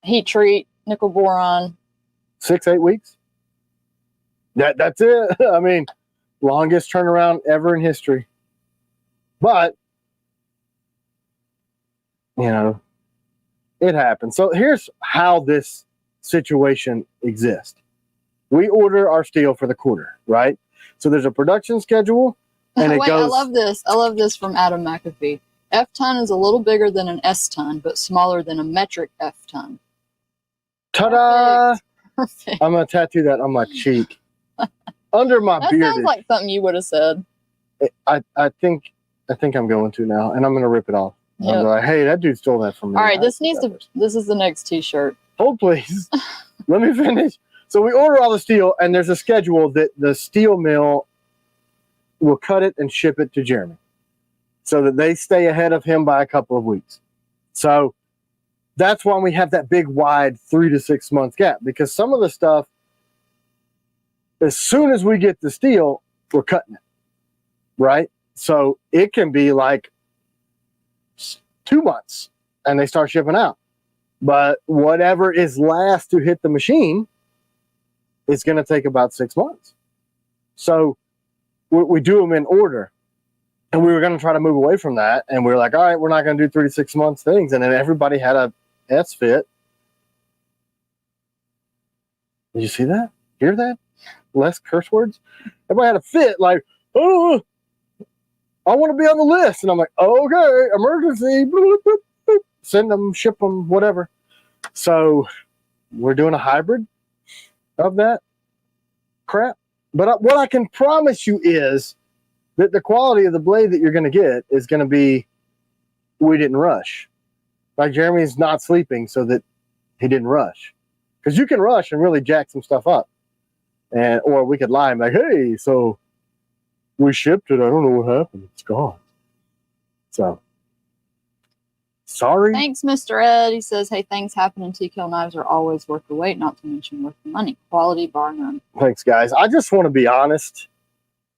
heat treat, nickel boron, 6-8 weeks. That's it. I mean, longest turnaround ever in history. But you know, it happens. So here's how this situation exists. We order our steel for the quarter, right? So there's a production schedule, and it goes. I love this from Adam McAfee. F-ton is a little bigger than an S-ton, but smaller than a metric F-ton. Ta-da! Perfect. I'm gonna tattoo that on my cheek, under my beard. That sounds like something you would have said. I think I'm going to now, and I'm gonna rip it off. Yep. I'm like, hey, that dude stole that from me. All right, this is the next T-shirt. Hold, please. Let me finish. So we order all the steel, and there's a schedule that the steel mill will cut it and ship it to Jeremy so that they stay ahead of him by a couple of weeks. So that's why we have that big, wide 3 to 6 month gap, because some of the stuff, as soon as we get the steel, we're cutting it, right? So it can be like 2 months and they start shipping out. But whatever is last to hit the machine is going to take about 6 months. So we do them in order. And we were going to try to move away from that. And we were like, all right, we're not going to do 3 to 6 months things. And then everybody had a S fit. Did you see that? Hear that? Less curse words? Everybody had a fit like, oh, I want to be on the list. And I'm like, okay, emergency. Boop, boop, boop. Send them, ship them, whatever. So we're doing a hybrid of that crap. But what I can promise you is that the quality of the blade that you're going to get is going to be, we didn't rush. Like Jeremy's not sleeping so that he didn't rush. Because you can rush and really jack some stuff up. Or we could lie and be like, hey, so we shipped it. I don't know what happened. It's gone. So, sorry. Thanks, Mr. Ed. He says, hey, things happen in T.Kell knives are always worth the wait, not to mention worth the money. Quality, bar none. Thanks, guys. I just want to be honest.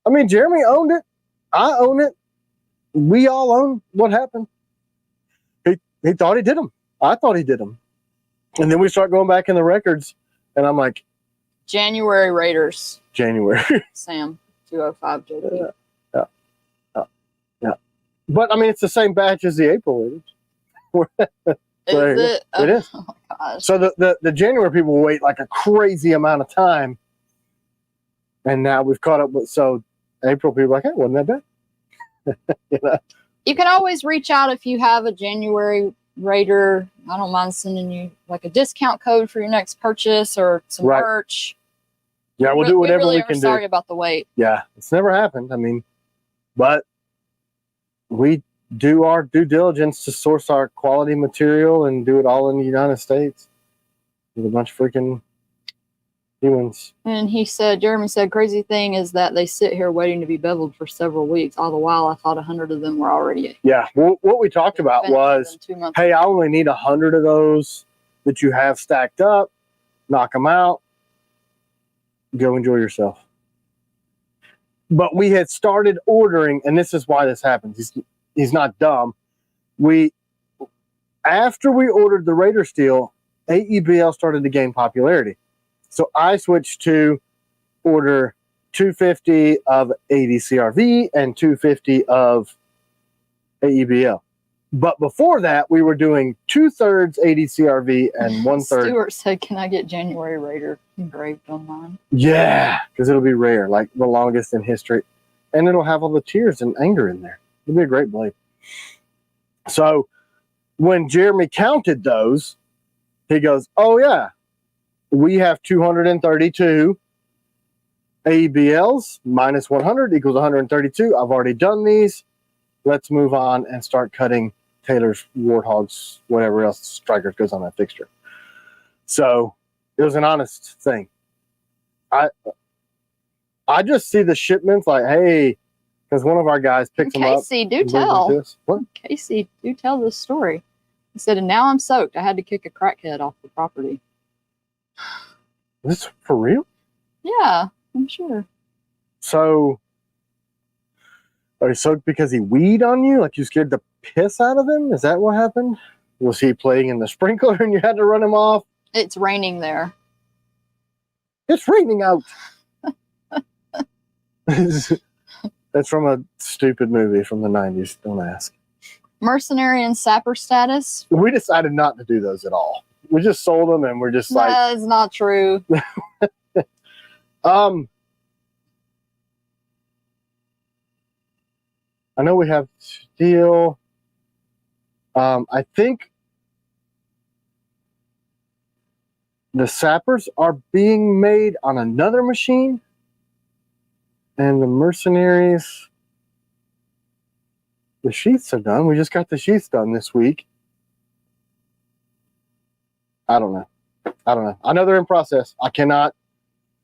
I mean, Jeremy owned it. I own it. We all own what happened. He thought he did them. I thought he did them. And then we start going back in the records, and I'm like, January Raiders. January. Sam, 205 JP. Yeah. But, I mean, it's the same batch as the April Raiders. Is it? It is. Oh, my gosh. So the January people wait like a crazy amount of time. And now we've caught up with, so April people are like, hey, wasn't that bad? You know? You can always reach out if you have a January Raider. I don't mind sending you like a discount code for your next purchase or some merch. Yeah, we'll do whatever we we can do. Sorry about the wait. Yeah, it's never happened. I mean, but we do our due diligence to source our quality material and do it all in the United States with a bunch of freaking humans. And Jeremy said, crazy thing is that they sit here waiting to be beveled for several weeks. All the while, I thought 100 of them were already. Yeah, well, what we talked about was, hey, I only need 100 of those that you have stacked up. Knock them out. Go enjoy yourself. But we had started ordering, and this is why this happens. He's not dumb. After we ordered the Raider steel, AEBL started to gain popularity. So I switched to order 250 of ADCRV and 250 of AEBL. But before that, we were doing 2/3 ADCRV and 1/3. Stuart said, can I get January Raider engraved on mine? Yeah, because it'll be rare, like the longest in history. And it'll have all the tears and anger in there. It'll be a great blade. So when Jeremy counted those, he goes, oh, yeah. We have 232 AEBLs minus 100 equals 132. I've already done these. Let's move on and start cutting Taylor's, Warthogs, whatever else Strikers goes on that fixture. So it was an honest thing. I just see the shipments like, hey, because one of our guys picks them up. Casey, do tell. What? Casey, do tell this story. He said, and now I'm soaked. I had to kick a crackhead off the property. Is this for real? Yeah, I'm sure. So, are you soaked because he weed on you? Like you scared the piss out of him? Is that what happened? Was he playing in the sprinkler and you had to run him off? It's raining there. It's raining out. That's from a stupid movie from the 90s. Don't ask. Mercenary and sapper status? We decided not to do those at all. We just sold them and we're just like... That's not true. I know we have steel. I think the sappers are being made on another machine. And the mercenaries, the sheaths are done. We just got the sheaths done this week. I don't know. I know they're in process. I cannot.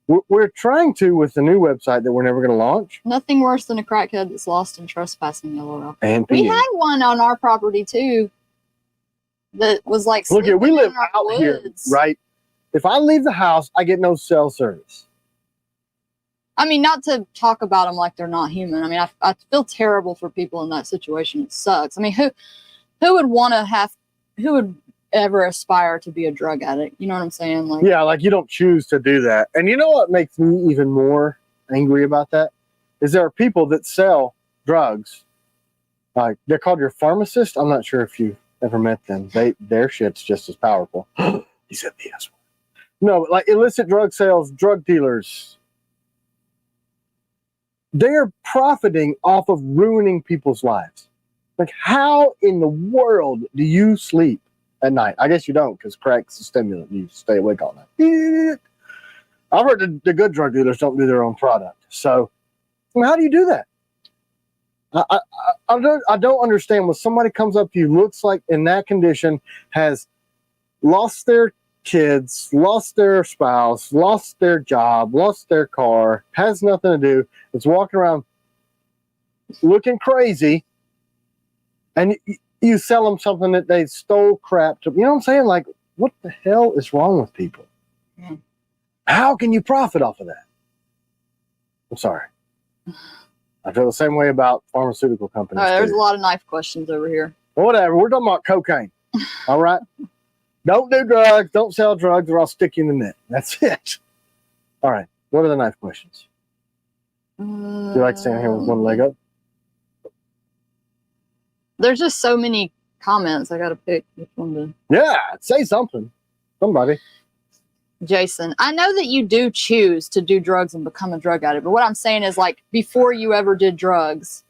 We're trying to with the new website that we're never going to launch. Nothing worse than a crackhead that's lost in trespassing, LOL. And we had one on our property too. That was like, look, we live out woods. Here, right? If I leave the house, I get no cell service. I mean, not to talk about them like they're not human. I mean, I feel terrible for people in that situation. It sucks. I mean, who would want to have? Who would ever aspire to be a drug addict? You know what I'm saying? Like, yeah, like you don't choose to do that. And you know what makes me even more angry about that is there are people that sell drugs. Like they're called your pharmacist. I'm not sure if you've ever met them. Their shit's just as powerful. He said the S word. No, like illicit drug sales, drug dealers. They're profiting off of ruining people's lives. Like, how in the world do you sleep at night. I guess you don't, because crack's a stimulant. You stay awake all night. I've heard the good drug dealers don't do their own product. So, I mean, how do you do that? I don't understand when somebody comes up to you, looks like in that condition, has lost their kids, lost their spouse, lost their job, lost their car, has nothing to do, is walking around looking crazy, and you sell them something that they stole crap to. You know what I'm saying? Like, what the hell is wrong with people? Mm. How can you profit off of that? I'm sorry. I feel the same way about pharmaceutical companies. All right, there's a lot of knife questions over here. Well, whatever. We're talking about cocaine. All right? Don't do drugs. Don't sell drugs, or I'll stick you in the net. That's it. All right. What are the knife questions? Do you like standing here with one leg up? There's just so many comments. I got to pick which one to. Yeah, say something. Somebody. Jason, I know that you do choose to do drugs and become a drug addict, but what I'm saying is, like, before you ever did drugs,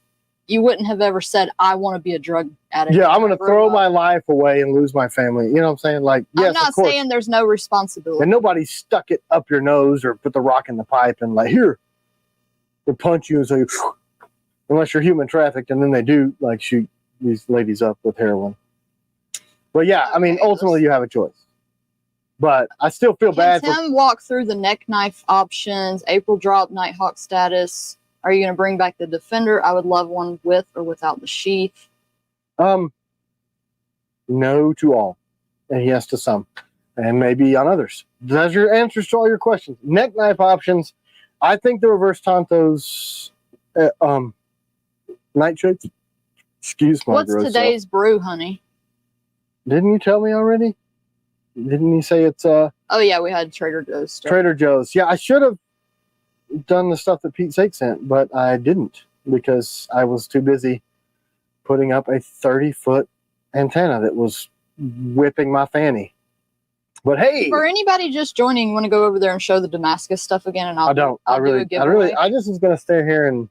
you wouldn't have ever said, I want to be a drug addict. Yeah, I'm going to throw my life away and lose my family. You know what I'm saying? Like, yes, I'm not saying there's no responsibility. And nobody stuck it up your nose or put the rock in the pipe and like, here, they punch you and say, unless you're human trafficked, and then they do like shoot these ladies up with heroin. But yeah, I mean, ultimately you have a choice. But I still feel bad. Tim walk through the neck knife options, April drop, Nighthawk status. Are you going to bring back the Defender? I would love one with or without the sheath. No to all, and yes to some, and maybe on others. That's your answers to all your questions. Neck knife options. I think the reverse Tonto's nightshades. Excuse my What's today's brew, honey? Didn't you tell me already? Didn't you say it's Oh yeah, we had Trader Joe's stuff. Trader Joe's. Yeah, I should have done the stuff that Pete's Sake sent, but I didn't because I was too busy putting up a 30-foot antenna that was whipping my fanny. But hey, for anybody just joining, you want to go over there and show the Damascus stuff again? And I just was gonna stay here and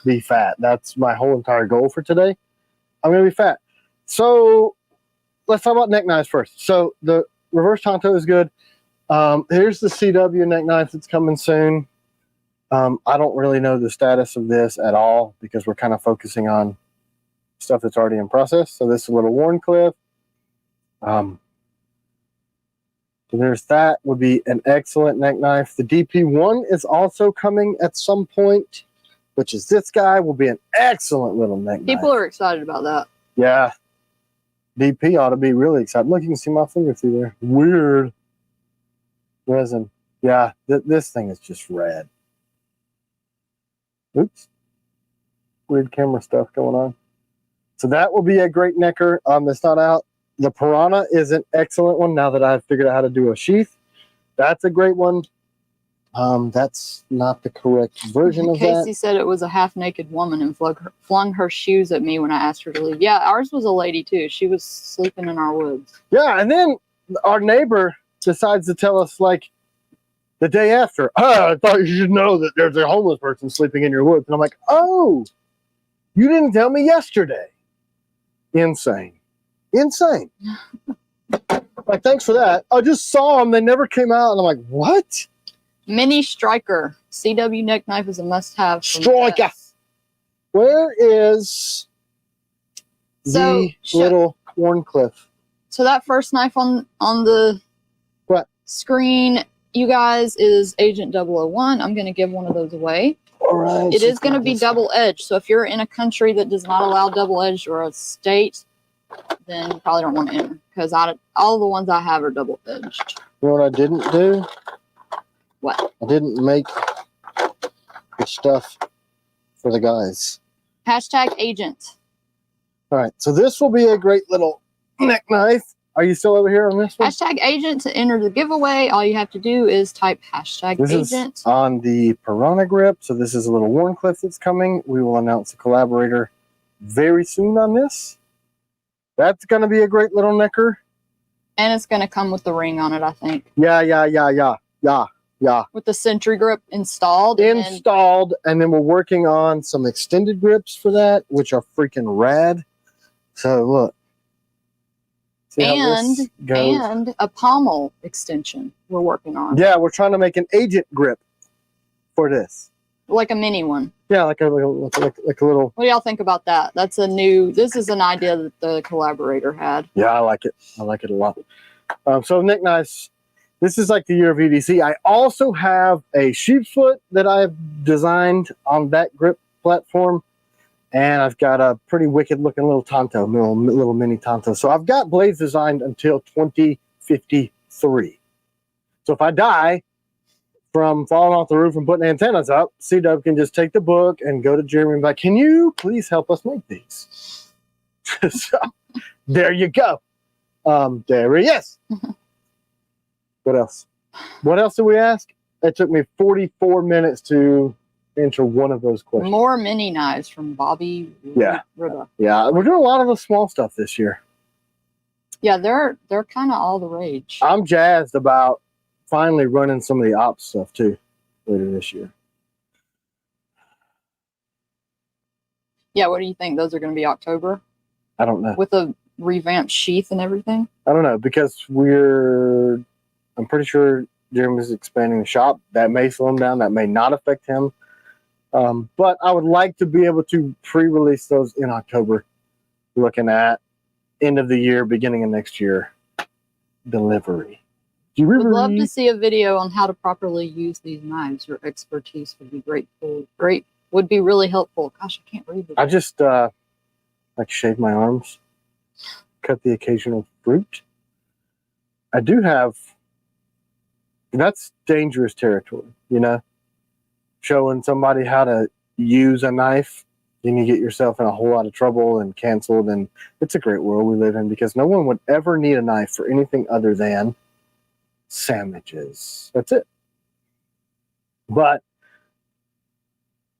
be fat. That's my whole entire goal for today. I'm gonna be fat. So let's talk about neck knives first. So the reverse Tonto is good. Here's the CW neck knife that's coming soon. I don't really know the status of this at all because we're kind of focusing on stuff that's already in process. So this is a little Warncliffe. So there's that. Would be an excellent neck knife. The DP1 is also coming at some point, which is this guy. Will be an excellent little neck knife. People are excited about that. Yeah. DP ought to be really excited. Look, you can see my finger through there. Weird. Resin. Yeah, this thing is just red. Oops. Weird camera stuff going on. So that will be a great necker. That's not out. The Piranha is an excellent one now that I've figured out how to do a sheath. That's a great one. That's not the correct version of that. Casey said it was a half-naked woman and flung her shoes at me when I asked her to leave. Yeah, ours was a lady too. She was sleeping in our woods. Yeah, and then our neighbor decides to tell us like the day after, I thought you should know that there's a homeless person sleeping in your woods. And I'm like, oh, you didn't tell me yesterday. Insane. Insane. Like, thanks for that. I just saw them. They never came out. And I'm like, what? Mini Striker. CW neck knife is a must-have. Striker. Where is the little Warncliffe? So that first knife on the screen, you guys, is Agent 001. I'm going to give one of those away. All right. It is going to be double-edged. So if you're in a country that does not allow double-edged, or a state, then you probably don't want to enter, because all the ones I have are double-edged. You know what I didn't do? What? I didn't make the stuff for the guys. Hashtag agent. All right, so this will be a great little neck knife. Are you still over here on this one? Hashtag agent to enter the giveaway. All you have to do is type hashtag agent. Is on the Piranha grip. So this is a little Warncliffe that's coming. We will announce a collaborator very soon on this. That's going to be a great little necker. And it's going to come with the ring on it, I think. Yeah. With the Sentry grip installed. And then we're working on some extended grips for that, which are freaking rad. So look. See how this goes. And a pommel extension we're working on. Yeah, we're trying to make an agent grip for this. Like a mini one. Yeah, like a little. What do y'all think about that? This is an idea that the collaborator had. Yeah, I like it. I like it a lot. So Nick Nice, this is like the year of EDC. I also have a sheep's foot that I've designed on that grip platform. And I've got a pretty wicked looking little Tonto, little mini Tonto. So I've got blades designed until 2053. So if I die from falling off the roof and putting antennas up, C-Dub can just take the book and go to Jeremy and be like, can you please help us make these? So there you go. There he is. What else? What else did we ask? It took me 44 minutes to answer one of those questions. More mini knives from Bobby. Yeah. Riba. Yeah, we're doing a lot of the small stuff this year. Yeah, they're kind of all the rage. I'm jazzed about finally running some of the ops stuff too later this year. Yeah, what do you think? Those are going to be October? I don't know. With a revamped sheath and everything? I don't know, because I'm pretty sure Jeremy's expanding the shop. That may slow him down. That may not affect him. But I would like to be able to pre-release those in October, looking at end of the year, beginning of next year delivery. Would love to see a video on how to properly use these knives. Your expertise would be would be really helpful. Gosh, I can't read this. I just like shave my arms, cut the occasional fruit. I do have, that's dangerous territory, you know? Showing somebody how to use a knife, then you get yourself in a whole lot of trouble and canceled. And it's a great world we live in, because no one would ever need a knife for anything other than sandwiches. That's it. But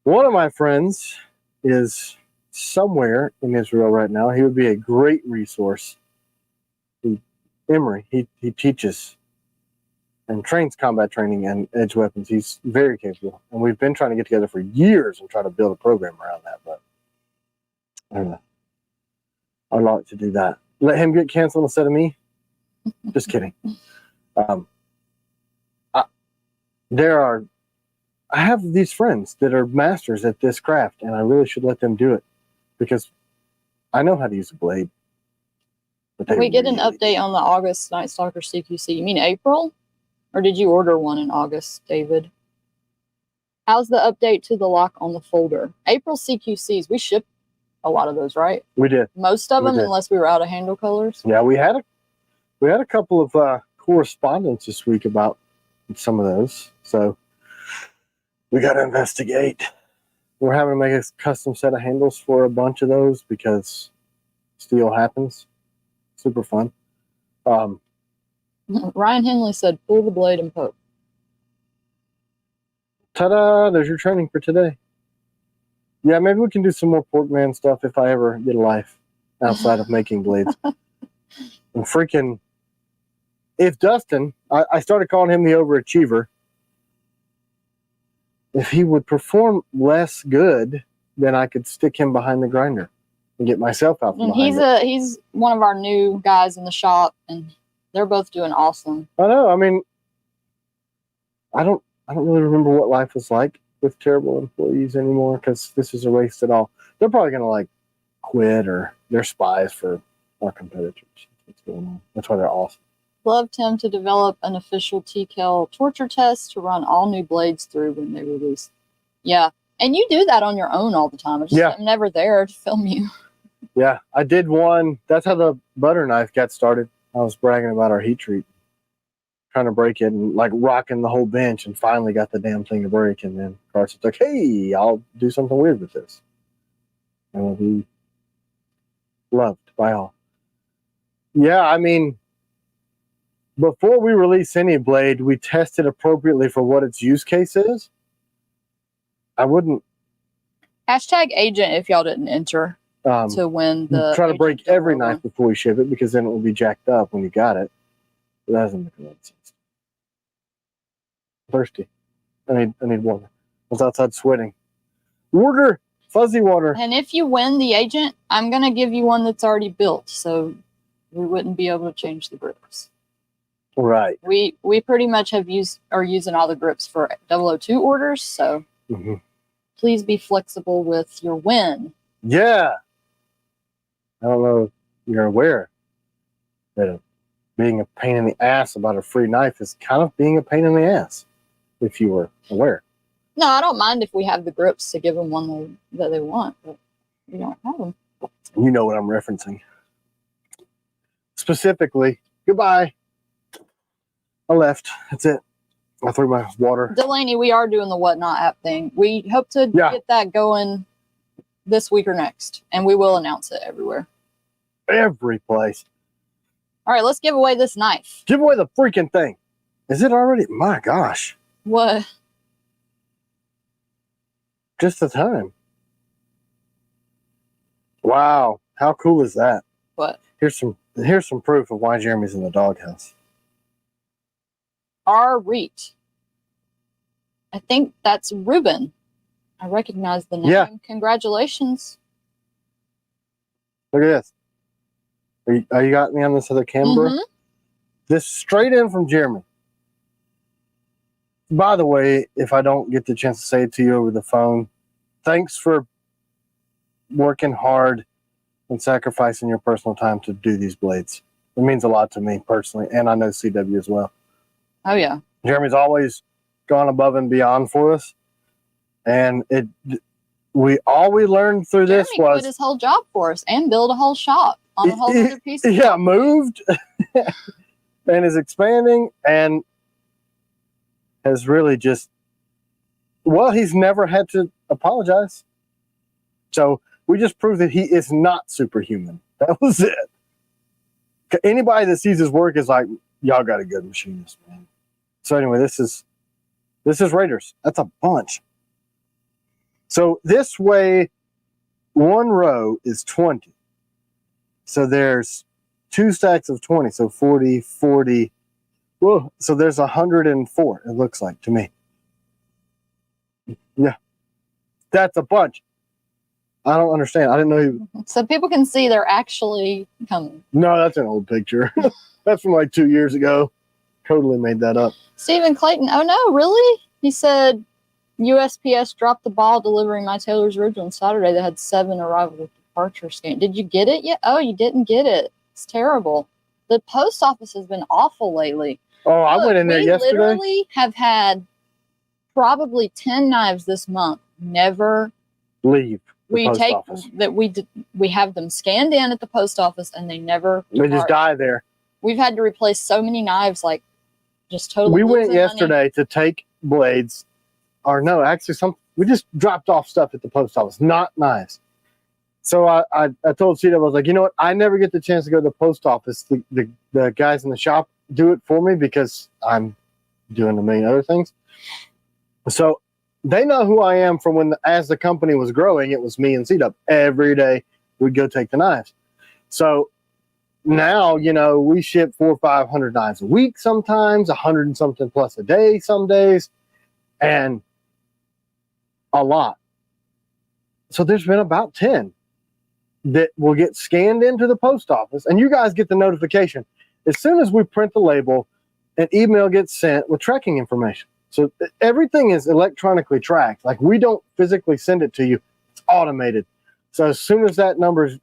one of my friends is somewhere in Israel right now. He would be a great resource. Emery, he teaches and trains combat training and edge weapons. He's very capable. And we've been trying to get together for years and try to build a program around that. But I don't know. I'd like to do that. Let him get canceled instead of me? Just kidding. I have these friends that are masters at this craft, and I really should let them do it, because I know how to use a blade. Can we get an update on the August Night Stalker CQC? You mean April? Or did you order one in August, David? How's the update to the lock on the folder? April CQCs, we shipped a lot of those, right? We did. Most of them, unless we were out of handle colors. Yeah, we had a couple of correspondence this week about some of those. So we got to investigate. We're having to make a custom set of handles for a bunch of those because steel happens. Super fun. Ryan Henley said, pull the blade and poke. Ta-da! There's your training for today. Yeah, maybe we can do some more Portman stuff if I ever get a life outside of making blades. And freaking, if Dustin, I started calling him the overachiever, if he would perform less good, then I could stick him behind the grinder and get myself out from behind it. He's one of our new guys in the shop, and they're both doing awesome. I know. I mean, I don't really remember what life was like with terrible employees anymore, because this is erased it all. They're probably going to like quit, or they're spies for our competitors. What's going on? That's why they're awesome. Loved him to develop an official T.Kell torture test to run all new blades through when they release. Yeah. And you do that on your own all the time. I'm never there to film you. Yeah, I did one. That's how the butter knife got started. I was bragging about our heat treat, trying to break it and like rocking the whole bench, and finally got the damn thing to break. And then Carson's like, hey, I'll do something weird with this. And it'll be loved by all. Yeah, I mean, before we release any blade, we test it appropriately for what its use case is. I wouldn't. Hashtag agent if y'all didn't enter to win the. Try to break every knife before we ship it, because then it will be jacked up when you got it. But that doesn't make a lot of sense. I'm thirsty. I need water. I was outside sweating. Water! Fuzzy water. And if you win the agent, I'm going to give you one that's already built. So we wouldn't be able to change the grips. Right. We pretty much are using all the grips for 002 orders, so please be flexible with your win. Yeah. I don't know if you're aware that being a pain in the ass about a free knife is kind of being a pain in the ass, if you were aware. No, I don't mind if we have the grips to give them one that they want, but we don't have them. You know what I'm referencing. Specifically, goodbye. I left. That's it. I threw my water. Delaney, we are doing the Whatnot app thing. We hope to get that going this week or next, and we will announce it everywhere. Every place. All right, let's give away this knife. Give away the freaking thing. Is it already? My gosh. What? Just the time. Wow. How cool is that? What? Here's some proof of why Jeremy's in the doghouse. R. Reet. I think that's Ruben. I recognize the name. Yeah. Congratulations. Look at this. You got me on this other camera? This straight in from Jeremy. By the way, if I don't get the chance to say it to you over the phone, thanks for working hard and sacrificing your personal time to do these blades. It means a lot to me personally, and I know CW as well. Oh, yeah. Jeremy's always gone above and beyond for us. And we learned through this Jeremy was quit his whole job for us and build a whole shop on a whole other piece of property. Moved and is expanding and has really just, well, he's never had to apologize. So we just proved that he is not superhuman. That was it. Anybody that sees his work is like, y'all got a good machinist, man. So anyway, this is Raiders. That's a bunch. So this way, one row is 20. So there's 2 stacks of 20. So 40, 40. Whoa. So there's 104, it looks like to me. Yeah. That's a bunch. I don't understand. I didn't know. So people can see they're actually coming. No, that's an old picture. That's from like 2 years ago. Totally made that up. Stephen Clayton. Oh, no, really? He said, USPS dropped the ball delivering my Taylor's original on Saturday that had 7 arrival departure scan. Did you get it yet? Oh, you didn't get it. It's terrible. The post office has been awful lately. Oh, I went in there yesterday. We literally have had probably 10 knives this month. Never leave. We have them scanned in at the post office and they never depart. They just die there. We've had to replace so many knives, like just totally. We went yesterday to take blades. Or no, actually, we just dropped off stuff at the post office, not knives. So I told CW, I was like, you know what? I never get the chance to go to the post office. The guys in the shop do it for me because I'm doing a million other things. So they know who I am from when, as the company was growing, it was me and CW. Every day we'd go take the knives. So now, we ship 400 or 500 knives a week sometimes, 100 and something plus a day some days. And a lot. So there's been about 10 that will get scanned into the post office, and you guys get the notification as soon as we print the label. An email gets sent with tracking information. So everything is electronically tracked. Like, we don't physically send it to you. It's automated. So as soon as that number's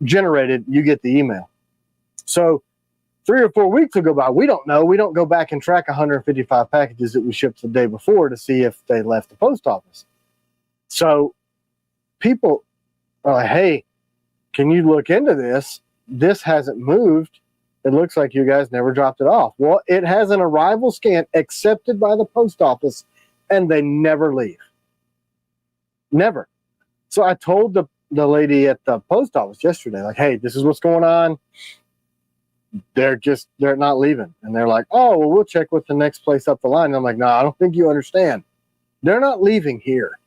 generated, you get the email. So 3 or 4 weeks will go by. We don't know. We don't go back and track 155 packages that we shipped the day before to see if they left the post office. So people are like, hey, can you look into this? This hasn't moved. It looks like you guys never dropped it off. Well, it has an arrival scan accepted by the post office, and they never leave. Never. So I told the lady at the post office yesterday, like, hey, this is what's going on. They're not leaving. And they're like, oh, well, we'll check with the next place up the line. And I'm like, no, I don't think you understand. They're not leaving here.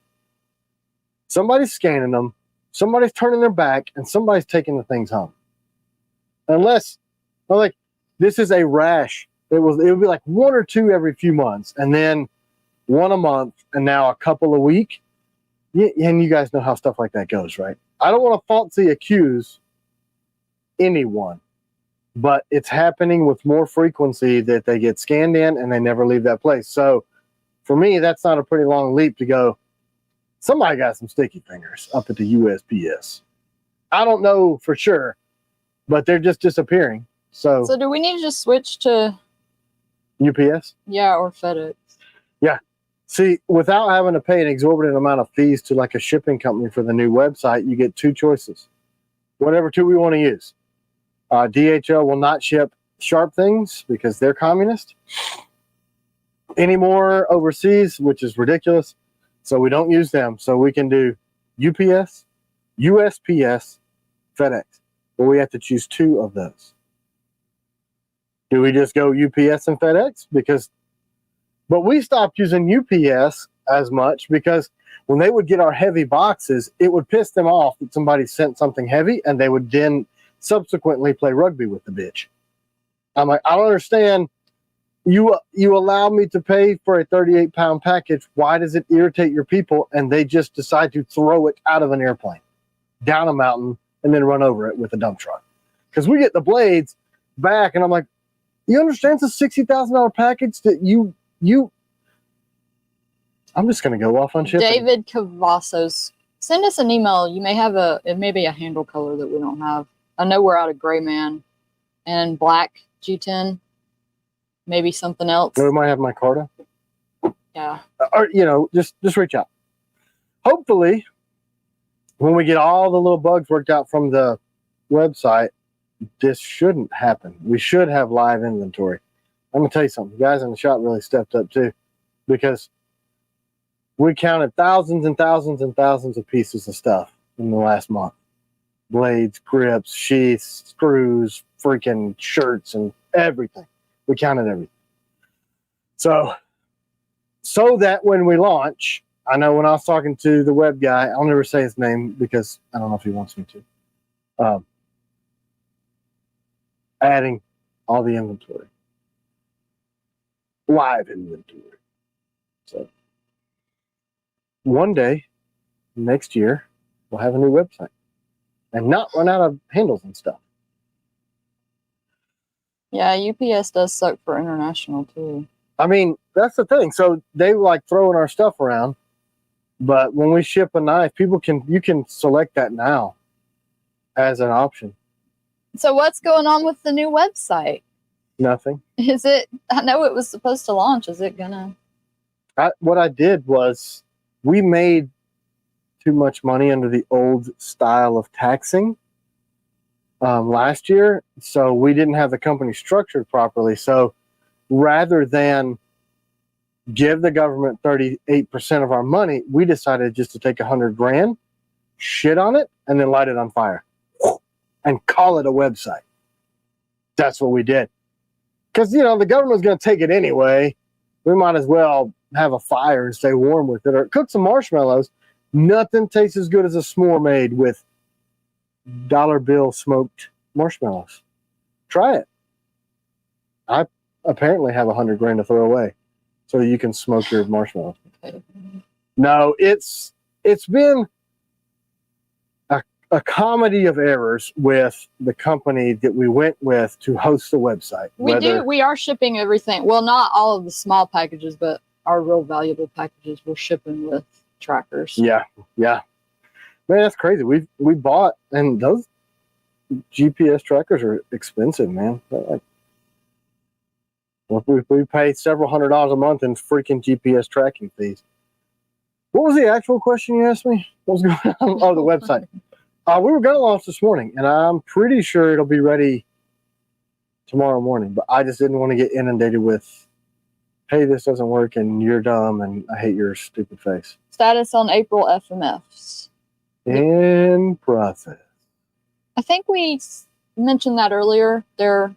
Somebody's scanning them, somebody's turning their back, and somebody's taking the things home. Unless, this is a rash. It would be like 1 or 2 every few months, and then 1 a month, and now a couple a week. And you guys know how stuff like that goes, right? I don't want to falsely accuse anyone. but it's happening with more frequency that they get scanned in and they never leave that place. So for me, that's not a pretty long leap to go, somebody got some sticky fingers up at the USPS. I don't know for sure, but they're just disappearing. So do we need to just switch to UPS? Yeah, or FedEx. Yeah. See, without having to pay an exorbitant amount of fees to like a shipping company for the new website, you get two choices. Whatever two we want to use. DHL will not ship Sharp things because they're communist anymore overseas, which is ridiculous. So we don't use them. So we can do UPS, USPS, FedEx. But we have to choose two of those. Do we just go UPS and FedEx? But we stopped using UPS as much because when they would get our heavy boxes, it would piss them off that somebody sent something heavy, and they would then subsequently play rugby with the bitch. I'm like, I don't understand. You allow me to pay for a 38-pound package. Why does it irritate your people? And they just decide to throw it out of an airplane, down a mountain, and then run over it with a dump truck. Because we get the blades back, and I'm like, you understand it's a $60,000 package that you I'm just going to go off on shipping. David Cavazos, send us an email. You may have it may be a handle color that we don't have. I know we're out of gray man and black G10, maybe something else. We might have my Carta. Yeah. Or, just reach out. Hopefully, when we get all the little bugs worked out from the website, this shouldn't happen. We should have live inventory. I'm going to tell you something. The guys in the shop really stepped up too, because we counted thousands and thousands and thousands of pieces of stuff in the last month. Blades, grips, sheaths, screws, freaking shirts, and everything. We counted everything. So that when we launch, I know when I was talking to the web guy, I'll never say his name because I don't know if he wants me to. Adding all the inventory. Live inventory. So one day, next year, we'll have a new website and not run out of handles and stuff. Yeah, UPS does suck for international too. I mean, that's the thing. So they like throwing our stuff around, but when we ship a knife, you can select that now as an option. So what's going on with the new website? Nothing. I know it was supposed to launch. Is it gonna? What I did was we made too much money under the old style of taxing last year. So we didn't have the company structured properly. So rather than give the government 38% of our money, we decided just to take $100,000, shit on it, and then light it on fire and call it a website. That's what we did. Because, the government's going to take it anyway. We might as well have a fire and stay warm with it, or cook some marshmallows. Nothing tastes as good as a s'more made with dollar bill smoked marshmallows. Try it. I apparently have $100,000 to throw away so you can smoke your marshmallows. Okay. No, it's been a comedy of errors with the company that we went with to host the website. We are shipping everything. Well, not all of the small packages, but our real valuable packages we're shipping with trackers. Yeah. Man, that's crazy. We bought, and those GPS trackers are expensive, man. We pay several $100s a month in freaking GPS tracking fees. What was the actual question you asked me? What was going on? Oh, the website. We were going to launch this morning, and I'm pretty sure it'll be ready tomorrow morning, but I just didn't want to get inundated with, hey, this doesn't work, and you're dumb, and I hate your stupid face. Status on April FMFs. In process. I think we mentioned that earlier. They're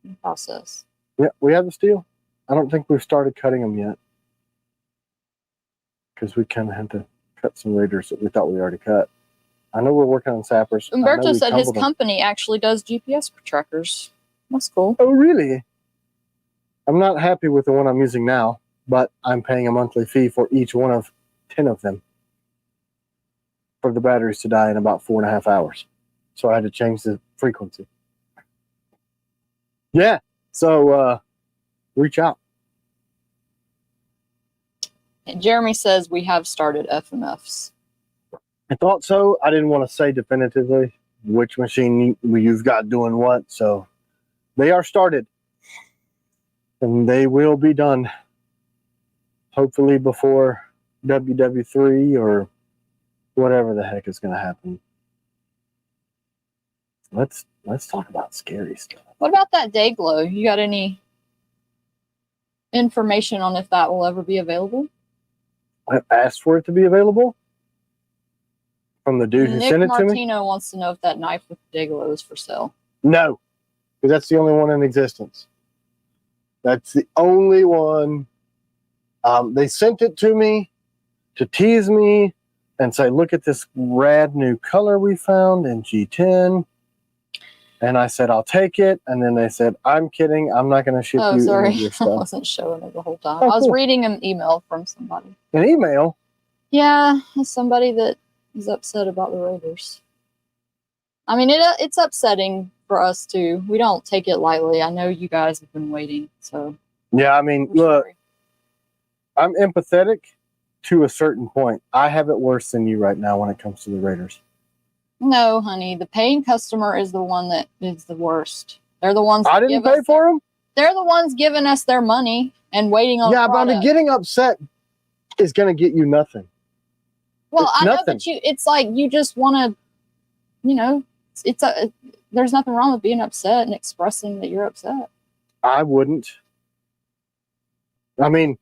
in process. Yeah, we have the steel. I don't think we've started cutting them yet, because we kind of had to cut some raiders that we thought we already cut. I know we're working on sappers. Umberto said his company actually does GPS trackers. That's cool. Oh, really? I'm not happy with the one I'm using now, but I'm paying a monthly fee for each one of 10 of them for the batteries to die in about 4.5 hours. So I had to change the frequency. Yeah. So reach out. And Jeremy says we have started FMFs. I thought so. I didn't want to say definitively which machine you've got doing what. So they are started. And they will be done. Hopefully before WW3 or whatever the heck is going to happen. Let's talk about scary stuff. What about that day glow? You got any information on if that will ever be available? I asked for it to be available from the dude who sent it to me. Martino wants to know if that knife with the day glow is for sale. No, because that's the only one in existence. That's the only one. They sent it to me to tease me and say, look at this rad new color we found in G10. And I said, I'll take it. And then they said, I'm kidding. I'm not going to ship you sorry. any of your stuff. I wasn't showing it the whole time. Oh, I was cool. reading an email from somebody. An email? Yeah, somebody that is upset about the Raiders. I mean, it's upsetting for us too. We don't take it lightly. I know you guys have been waiting, so. Yeah, I mean, look, sorry. I'm empathetic to a certain point. I have it worse than you right now when it comes to the Raiders. No, honey, the paying customer is the one that is the worst. They're the ones. I didn't pay for them. They're the ones giving us their money and waiting on. Yeah, but I mean, getting upset is going to get you nothing. Well, It's I know, nothing. but it's like you just want to, you know, there's nothing wrong with being upset and expressing that you're upset. I wouldn't. I mean,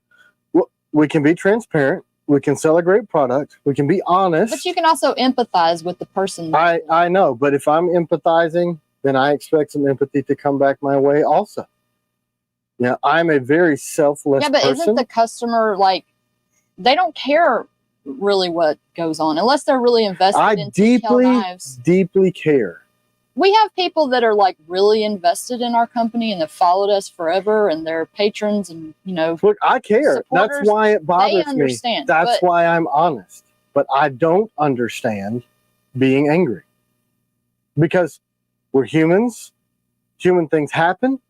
we can be transparent. We can sell a great product. We can be honest. But you can also empathize with the person. I know, but if I'm empathizing, then I expect some empathy to come back my way also. Yeah, I'm a very selfless person. Yeah, but isn't the customer like, they don't care really what goes on unless they're really invested in T.Kell knives. Deeply care. We have people that are like really invested in our company and have followed us forever, and they're patrons, and you know. Look, I care. Supporters. That's why it bothers They understand, me. That's why I'm honest. But I don't understand being angry because we're humans. Human things happen.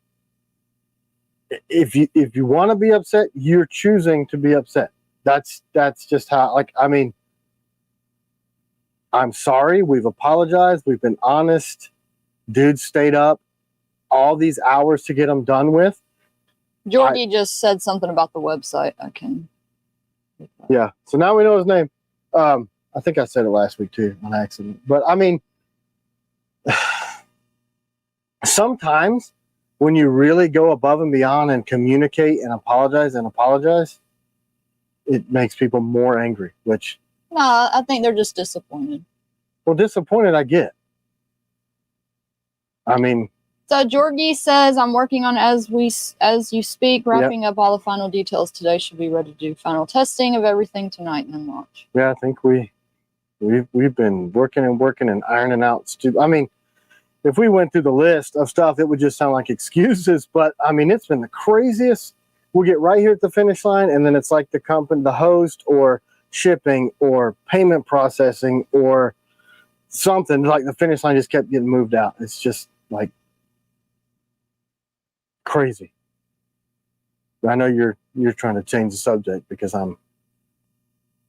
If you want to be upset, you're choosing to be upset. That's just how. Like, I mean, I'm sorry. We've apologized. We've been honest. Dude stayed up all these hours to get them done with. Georgie just said something about the website. I can. Yeah. So now we know his name. I think I said it last week too on accident. But I mean, sometimes when you really go above and beyond and communicate and apologize, it makes people more angry, which. No, I think they're just disappointed. Well, disappointed I get. I mean. So Georgie says, I'm working on as you speak, wrapping up all the final details today. Should be ready to do final testing of everything tonight and then launch. Yeah, I think we've been working and ironing out. I mean, if we went through the list of stuff, it would just sound like excuses. But I mean, it's been the craziest. We'll get right here at the finish line, and then it's like the company, the host, or shipping, or payment processing, or something. Like the finish line just kept getting moved out. It's just like crazy. I know you're trying to change the subject because I'm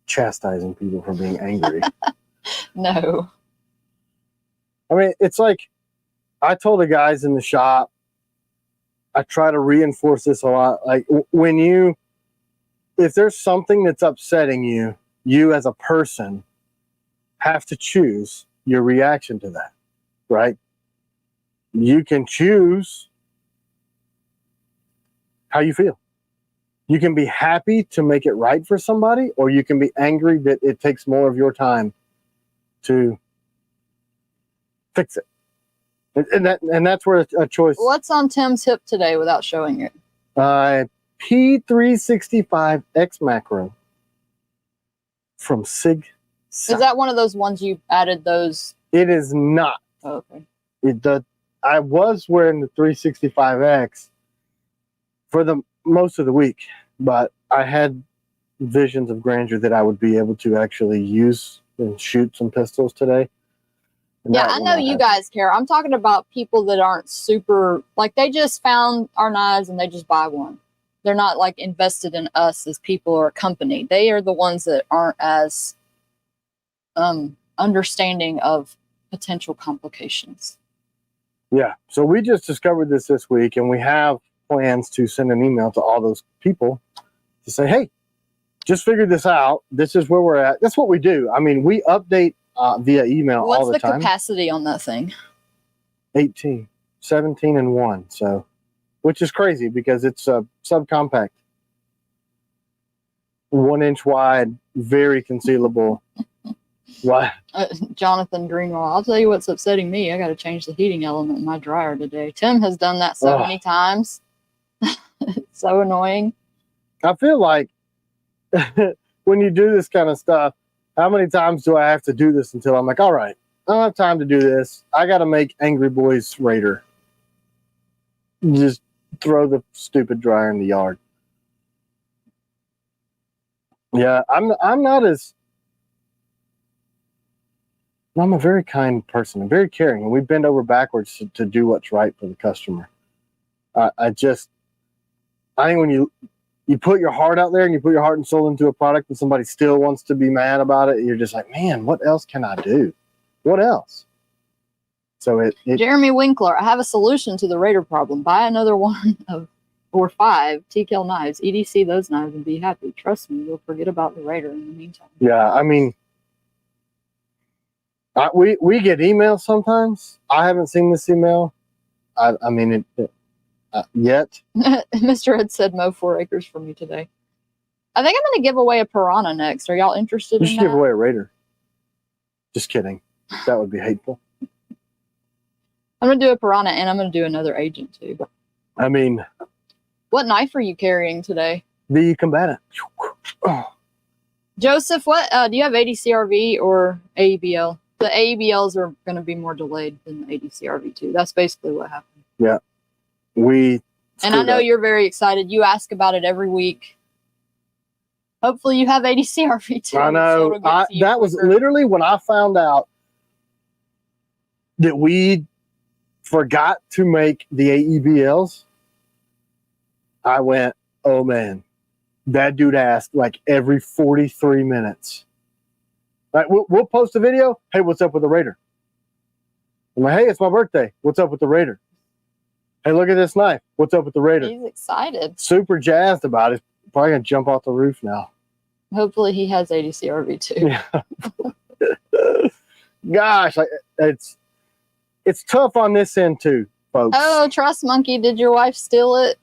chastising people for being angry. No. I mean, it's like I told the guys in the shop, I try to reinforce this a lot. Like if there's something that's upsetting you, you as a person have to choose your reaction to that, right? You can choose how you feel. You can be happy to make it right for somebody, or you can be angry that it takes more of your time to fix it. And that's where a choice. What's on Tim's hip today without showing it? P365 X macro from Sig. Is that one of those ones you added those? It is not. Oh, okay. I was wearing the 365X for the most of the week, but I had visions of grandeur that I would be able to actually use and shoot some pistols today. And Yeah, that I will know not you happen. guys care. I'm talking about people that aren't super, like, they just found our knives and they just buy one. They're not like invested in us as people or a company. They are the ones that aren't as understanding of potential complications. Yeah. So we just discovered this week, and we have plans to send an email to all those people to say, hey, just figured this out. This is where we're at. That's what we do. I mean, we update via email What's all the time. capacity on that thing? 18, 17 and 1. So, which is crazy because it's a subcompact, 1 inch wide, very concealable. What? Jonathan Greenwell, I'll tell you what's upsetting me. I got to change the heating element in my dryer today. Tim has done that so many times. It's so annoying. I feel like when you do this kind of stuff, how many times do I have to do this until I'm like, all right, I don't have time to do this. I got to make Angry Boys Raider. Just throw the stupid dryer in the yard. Yeah, I'm not as... I'm a very kind person. I'm very caring, and we bend over backwards to do what's right for the customer. I think when you put your heart out there and you put your heart and soul into a product and somebody still wants to be mad about it, you're just like, man, what else can I do? What else? So Jeremy Winkler, I have a solution to the Raider problem. Buy another one or 5 T.Kell knives. EDC those knives and be happy. Trust me, you'll forget about the Raider in the meantime. Yeah, I mean, we get emails sometimes. I haven't seen this email. I mean, yet. Mr. Ed said mow 4 acres for me today. I think I'm going to give away a Piranha next. Are y'all interested in that? You should give away a Raider. Just kidding. That would be hateful. I'm going to do a Piranha, and I'm going to do another agent, too. I mean... What knife are you carrying today? The Combatant. Oh. Joseph, what do you have ADCRV or AEBL? The AEBLs are going to be more delayed than the ADCRV too. That's basically what happened. Yeah. And I know you're very excited. You ask about it every week. Hopefully you have ADCRV too. I know. So that was literally when I found out that we forgot to make the AEBLs. I went, oh man, that dude asked like every 43 minutes. Right, we'll post a video. Hey, what's up with the Raider? I'm like, hey, it's my birthday. What's up with the Raider? Hey, look at this knife. What's up with the Raider? He's excited. Super jazzed about it. Probably gonna jump off the roof now. Hopefully he has ADCRV too. Yeah. Gosh, it's tough on this end too, folks. Oh, Trust Monkey, did your wife steal it?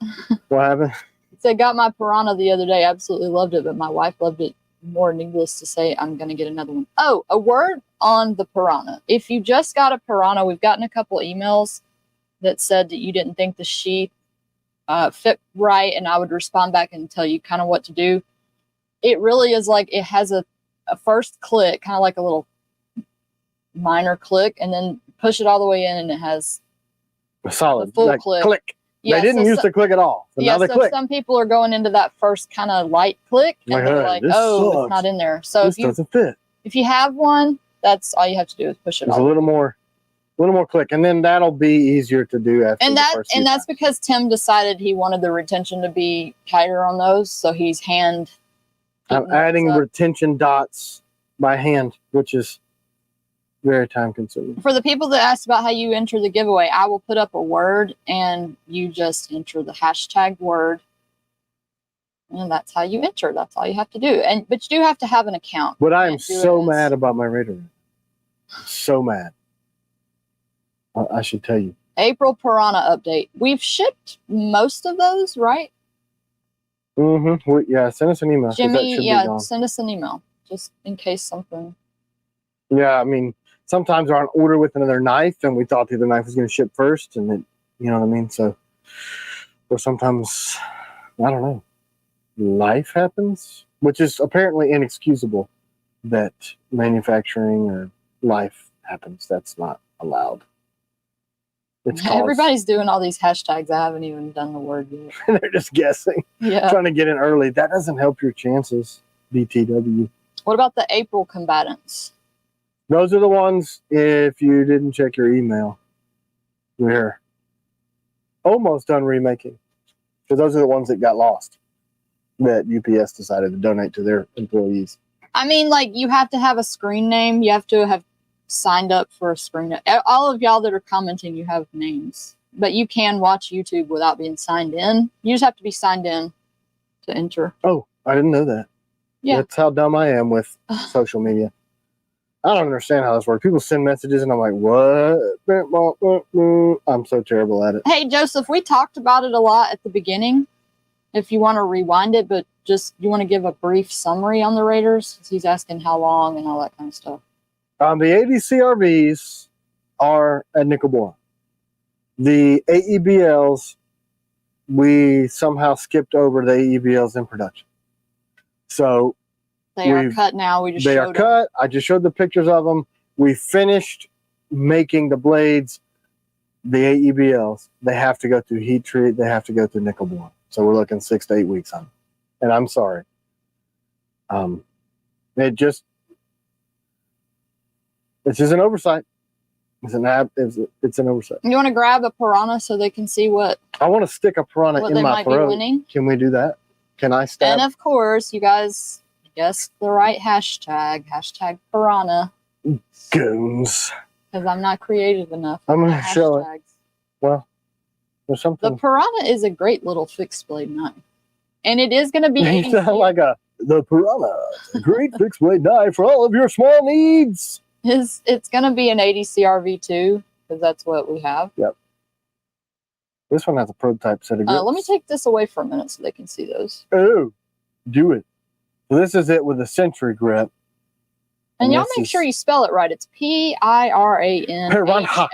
What happened? So I got my Piranha the other day. Absolutely loved it, but my wife loved it more. Needless to say, I'm going to get another one. Oh, a word on the Piranha. If you just got a Piranha, we've gotten a couple emails that said that you didn't think the sheath fit right, and I would respond back and tell you kind of what to do. It really is like it has a first click, kind of like a little minor click, and then push it all the way in, and it has a solid full like, click. Yeah, they didn't use to click at all. So now they click. Some people are going into that first kind of light click, and they're like, "Oh, sucks. It's not in there." So this doesn't fit. If you have one, that's all you have to do is push it. There's a little more click, and then that'll be easier to do after. That's because Tim decided he wanted the retention to be tighter on those, so he's I'm adding retention dots by hand, which is very time consuming. For the people that asked about how you enter the giveaway, I will put up a word and you just enter the hashtag word, and that's how you enter. That's all you have to do. But you do have to have an account. But I am so mad about my Raider. So mad. I should tell you. April Piranha update. We've shipped most of those, right? Mm-hmm. Yeah, send us an email. Jimmy, send us an email just in case something. Yeah, I mean, sometimes they're on order with another knife, and we thought the other knife was going to ship first, and it, you know what I mean? So, or sometimes, I don't know, life happens, which is apparently inexcusable that manufacturing or life happens. That's not allowed. Everybody's doing all these hashtags. I haven't even done the word yet. They're just guessing. Yeah. Trying to get in early. That doesn't help your chances, BTW. What about the April combatants? Those are the ones, if you didn't check your email, we're almost done remaking. Because those are the ones that got lost that UPS decided to donate to their employees. I mean, like, you have to have a screen name. You have to have signed up for a screen name. All of y'all that are commenting, you have names. But you can watch YouTube without being signed in. You just have to be signed in to enter. Oh, I didn't know that. Yeah. That's how dumb I am with social media. I don't understand how this works. People send messages and I'm like, what? I'm so terrible at it. Hey, Joseph, we talked about it a lot at the beginning. If you want to rewind it, but just you want to give a brief summary on the Raiders? He's asking how long and all that kind of stuff. The ADCRVs are at nickel boron. The AEBLs, we somehow skipped over the AEBLs in production. So they are cut now. They are cut. I just showed the pictures of them. We finished making the blades, the AEBLs. They have to go through heat treat. They have to go through nickel boron. So we're looking 6 to 8 weeks on it. And I'm sorry. It's just an oversight. It's an oversight. You want to grab a piranha so they can see what I want to stick a piranha in my throat. Can we do that? Can I stab? And of course, you guys guessed the right hashtag. Hashtag piranha. Goons. Because I'm not creative enough. I'm going to show it. Well, there's something. The piranha is a great little fixed blade knife. And it is going to be... You sound like the piranha. A great fixed blade knife for all of your small needs. It's going to be an ADCRV too, because that's what we have. Yep. This one has a prototype set of grips. Let me take this away for a minute so they can see those. Oh, do it. So this is it with a century grip. And y'all make sure you spell it right. It's Piranha.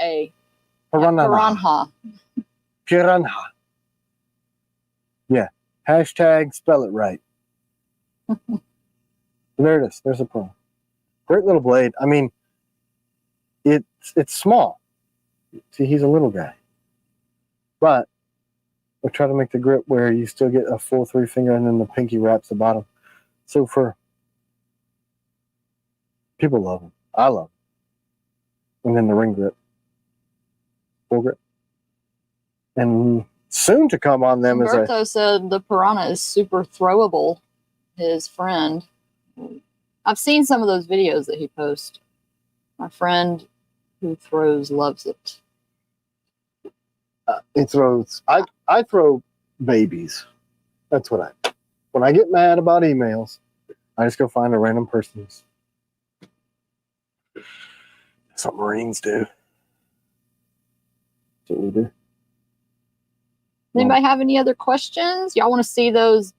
Piranha. Piranha. Yeah. Hashtag spell it right. There it is. There's a piranha. Great little blade. I mean, it's small. See, he's a little guy. But we try to make the grip where you still get a full 3 finger and then the pinky wraps the bottom. So for people love them. I love them. And then the ring grip. Full grip. And soon to come on them is Berto said the piranha is super throwable. His friend. I've seen some of those videos that he posts. My friend who throws loves it. He throws. I throw babies. That's what when I get mad about emails, I just go find a random person's. That's what Marines do. That's what we do. Anybody have any other questions? Y'all want to see those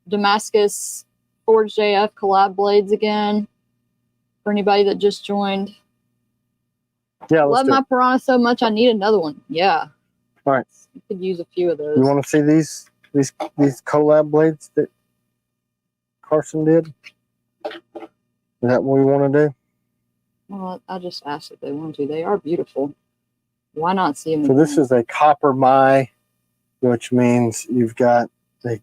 Demascus Forged AF collab blades again? For anybody that just joined. Yeah, I love my piranha so much I need another one. Yeah. All right. You could use a few of those. You want to see these collab blades that Carson did? Is that what we want to do? Well, I just asked if they want to. They are beautiful. Why not see them? So this is a copper my, which means you've got the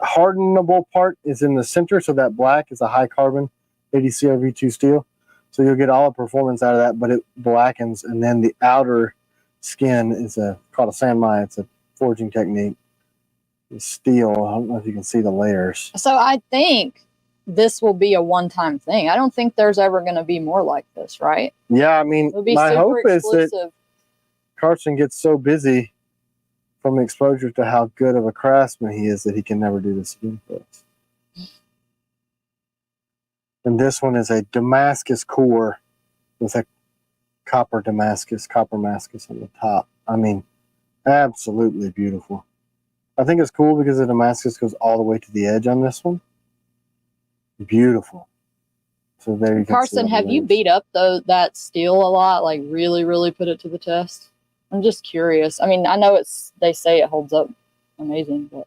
hardenable part is in the center, so that black is a high carbon ADCRV2 steel. So you'll get all the performance out of that, but it blackens, and then the outer skin is called a sanmai. It's a forging technique. It's steel. I don't know if you can see the layers. So I think this will be a one-time thing. I don't think there's ever going to be more like this, right? Yeah, I mean, my hope is that Carson gets so busy from exposure to how good of a craftsman he is that he can never do this again for us. And this one is a Damascus core with a copper Damascus on the top. I mean, absolutely beautiful. I think it's cool because the Damascus goes all the way to the edge on this one. Beautiful. So there you go. Carson, have you beat up that steel a lot? Like really, really put it to the test? I'm just curious. I mean, I know they say it holds up amazing, but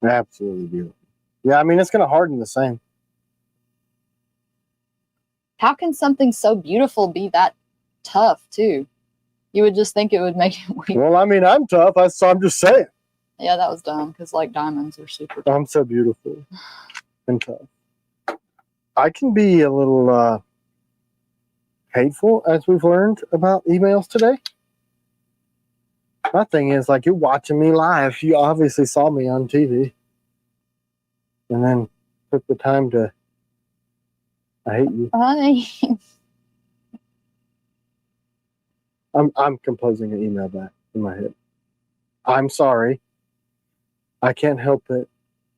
absolutely beautiful. Yeah, I mean, it's going to harden the same. How can something so beautiful be that tough, too? You would just think it would make it weak. Well, I mean, I'm tough. So I'm just saying. Yeah, that was dumb, because, like, diamonds are super tough. I'm so beautiful and tough. I can be a little hateful, as we've learned about emails today. My thing is, like, you're watching me live. You obviously saw me on TV. And then took the time to, I hate you. Hi. I'm composing an email back in my head. I'm sorry. I can't help it.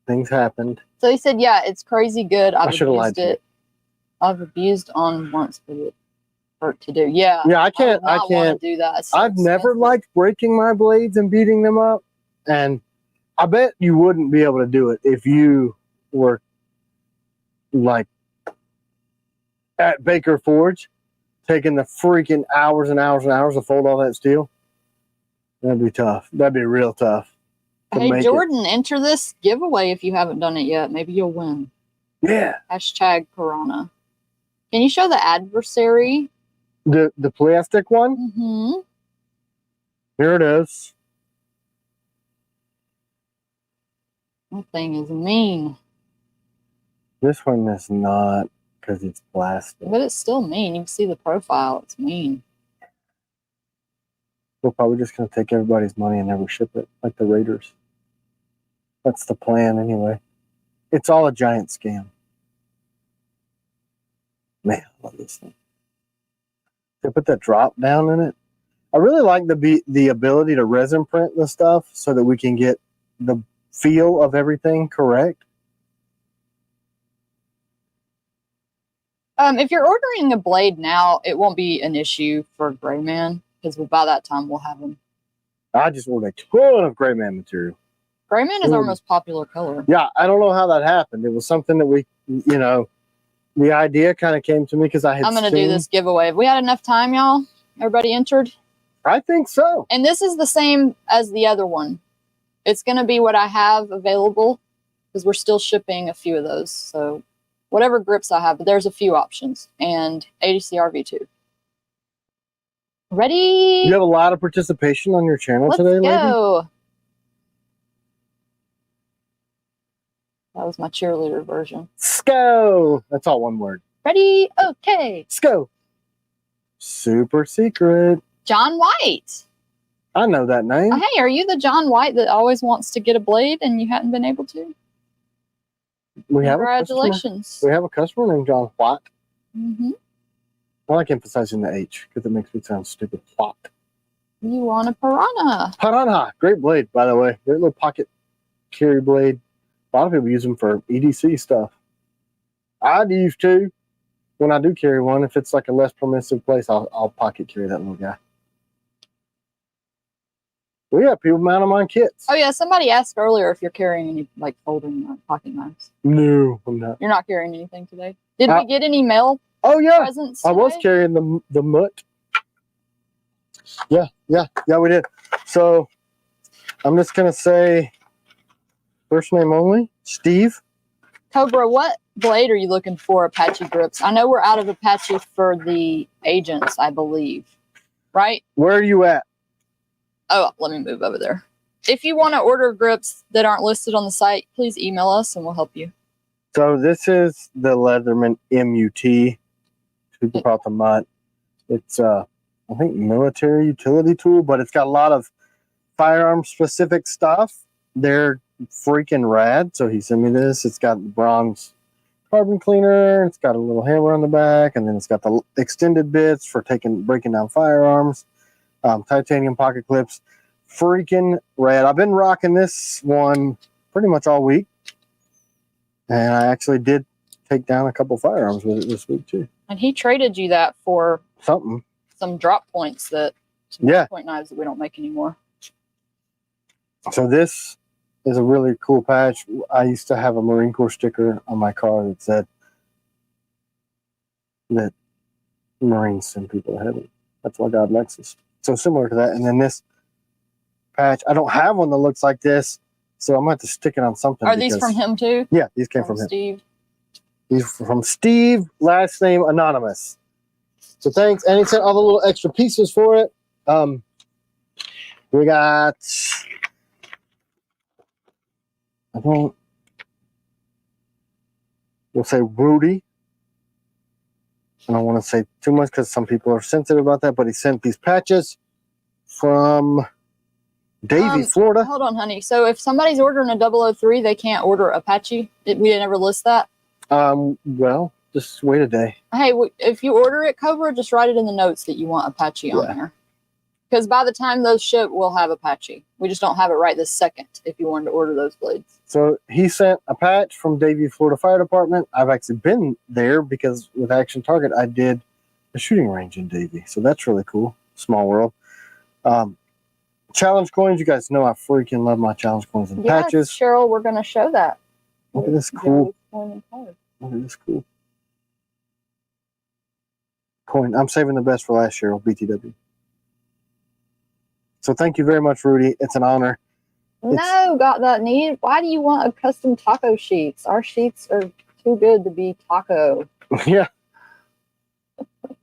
Things happened. So he said, yeah, it's crazy good. I should have lied to you. I've abused on once, but it hurt to do. Yeah. Yeah, I can't can't do that. It's so I've never expensive. liked breaking my blades and beating them up. And I bet you wouldn't be able to do it if you were like at Baker Forge, taking the freaking hours and hours and hours to fold all that steel. That'd be tough. That'd be real tough. Hey, Jordan, enter this giveaway if you haven't done it yet. Maybe you'll win. Yeah. Hashtag Piranha. Can you show the adversary? The plastic one? Mm-hmm. Here it is. That thing is mean. This one is not, because it's plastic. But it's still mean. You can see the profile. It's mean. We're probably just going to take everybody's money and never ship it, like the Raiders. That's the plan anyway. It's all a giant scam. Man, I love this thing. They put that drop down in it. I really like the ability to resin print the stuff so that we can get the feel of everything correct. If you're ordering a blade now, it won't be an issue for Gray Man because by that time we'll have them. I just ordered a ton of Gray Man material. Gray Man is our most popular color. Yeah, I don't know how that happened. It was something that we, the idea kind of came to me because I had I'm going to do this giveaway. Have we had enough time, y'all? Everybody entered? I think so. And this is the same as the other one. It's going to be what I have available because we're still shipping a few of those. So whatever grips I have, but there's a few options. And ADCR V2. Ready? You have a lot of participation on your channel today, lady? Let's go. That was my cheerleader version. Sco. That's all one word. Ready? Okay. Sco. Super secret. John White. I know that name. Hey, are you the John White that always wants to get a blade and you hadn't been able to? Congratulations. We have a customer named John White. Mm-hmm. I like emphasizing the H because it makes me sound stupid. White. You want a Piranha. Piranha. Great blade, by the way. Great little pocket carry blade. A lot of people use them for EDC stuff. I'd use two when I do carry one. If it's like a less permissive place, I'll pocket carry that little guy. We have people mount them on kits. Oh yeah, somebody asked earlier if you're carrying any like folding pocket knives. No, I'm not. You're not carrying anything today. Did we get any mail? Oh yeah, presents today? I was carrying the mutt. Yeah, we did. So I'm just gonna say first name only, Steve. Cobra, what blade are you looking for? Apache grips. I know we're out of Apache for the agents, I believe. Right? Where are you at? Oh, let me move over there. If you want to order grips that aren't listed on the site, please email us and we'll help you. So this is the Leatherman MUT. People call it the mutt. It's I think military utility tool, but it's got a lot of firearm specific stuff. They're freaking rad. So he sent me this. It's got bronze carbon cleaner. It's got a little hammer on the back, and then it's got the extended bits for breaking down firearms. Titanium pocket clips. Freaking rad. I've been rocking this one pretty much all week. And I actually did take down a couple firearms with it this week too. And he traded you that for some drop points drop point knives that we don't make anymore. So this is a really cool patch. I used to have a Marine Corps sticker on my car that said that Marines send people to heaven. That's why God likes us. So similar to that. And then this patch, I don't have one that looks like this, so I'm going to have to stick it on something. Are these from him too? Yeah, these came from him. Steve. These from Steve, last name anonymous. So thanks. And he sent all the little extra pieces for it. We got, we'll say Rudy. I don't want to say too much because some people are sensitive about that, but he sent these patches from Davie, Florida. Hold on, honey. So if somebody's ordering a 003, they can't order Apache? We didn't ever list that? Well, just wait a day. Hey, if you order it, Cobra, just write it in the notes that you want Apache on there. Because by the time those ship, we'll have Apache. We just don't have it right this second if you wanted to order those blades. So he sent a patch from Davie, Florida Fire Department. I've actually been there because with Action Target, I did a shooting range in Davie. So that's really cool. Small world. Challenge coins. You guys know I freaking love my challenge coins and patches. Cheryl, we're going to show that. Look at this cool. Look at this cool coin. I'm saving the best for last, Cheryl. BTW. So thank you very much, Rudy. It's an honor. No, got that need. Why do you want a custom taco sheets? Our sheets are too good to be taco. Yeah.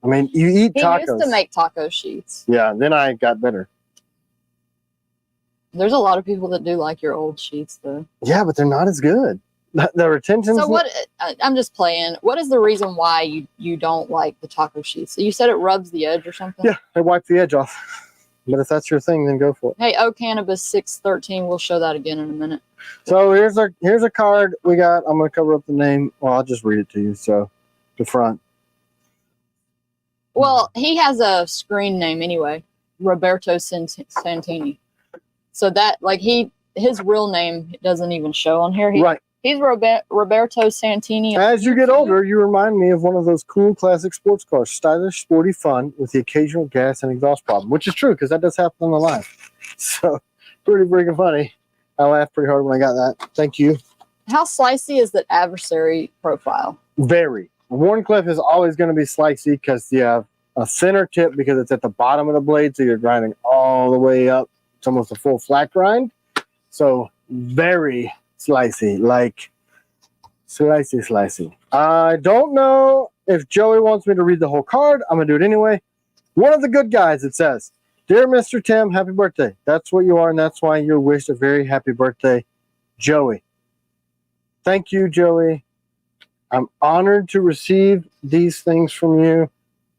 I mean, you eat tacos. He used to make taco sheets. Yeah, then I got better. There's a lot of people that do like your old sheets, though. Yeah, but they're not as good. The retention. So what? I'm just playing. What is the reason why you don't like the taco sheets? You said it rubs the edge or something. Yeah, they wipe the edge off. But if that's your thing, then go for it. Hey, Cannabis 613. We'll show that again in a minute. So here's a card we got. I'm gonna cover up the name. Well, I'll just read it to you. So the front. Well, he has a screen name anyway, Roberto Santini. So that his real name doesn't even show on here. Right. He's Roberto Santini. As you get older, you remind me of one of those cool classic sports cars. Stylish, sporty, fun, with the occasional gas and exhaust problem. Which is true, because that does happen in the life. So, pretty freaking funny. I laughed pretty hard when I got that. Thank you. How slicey is that adversary profile? Very. Warncliffe is always going to be slicey because you have a thinner tip because it's at the bottom of the blade, so you're grinding all the way up. It's almost a full flat grind. So, very slicey, like slicey. I don't know if Joey wants me to read the whole card. I'm gonna do it anyway. One of the good guys, it says, "Dear Mr. Tim, happy birthday. That's what you are, and that's why you're wished a very happy birthday, Joey." Thank you, Joey. I'm honored to receive these things from you.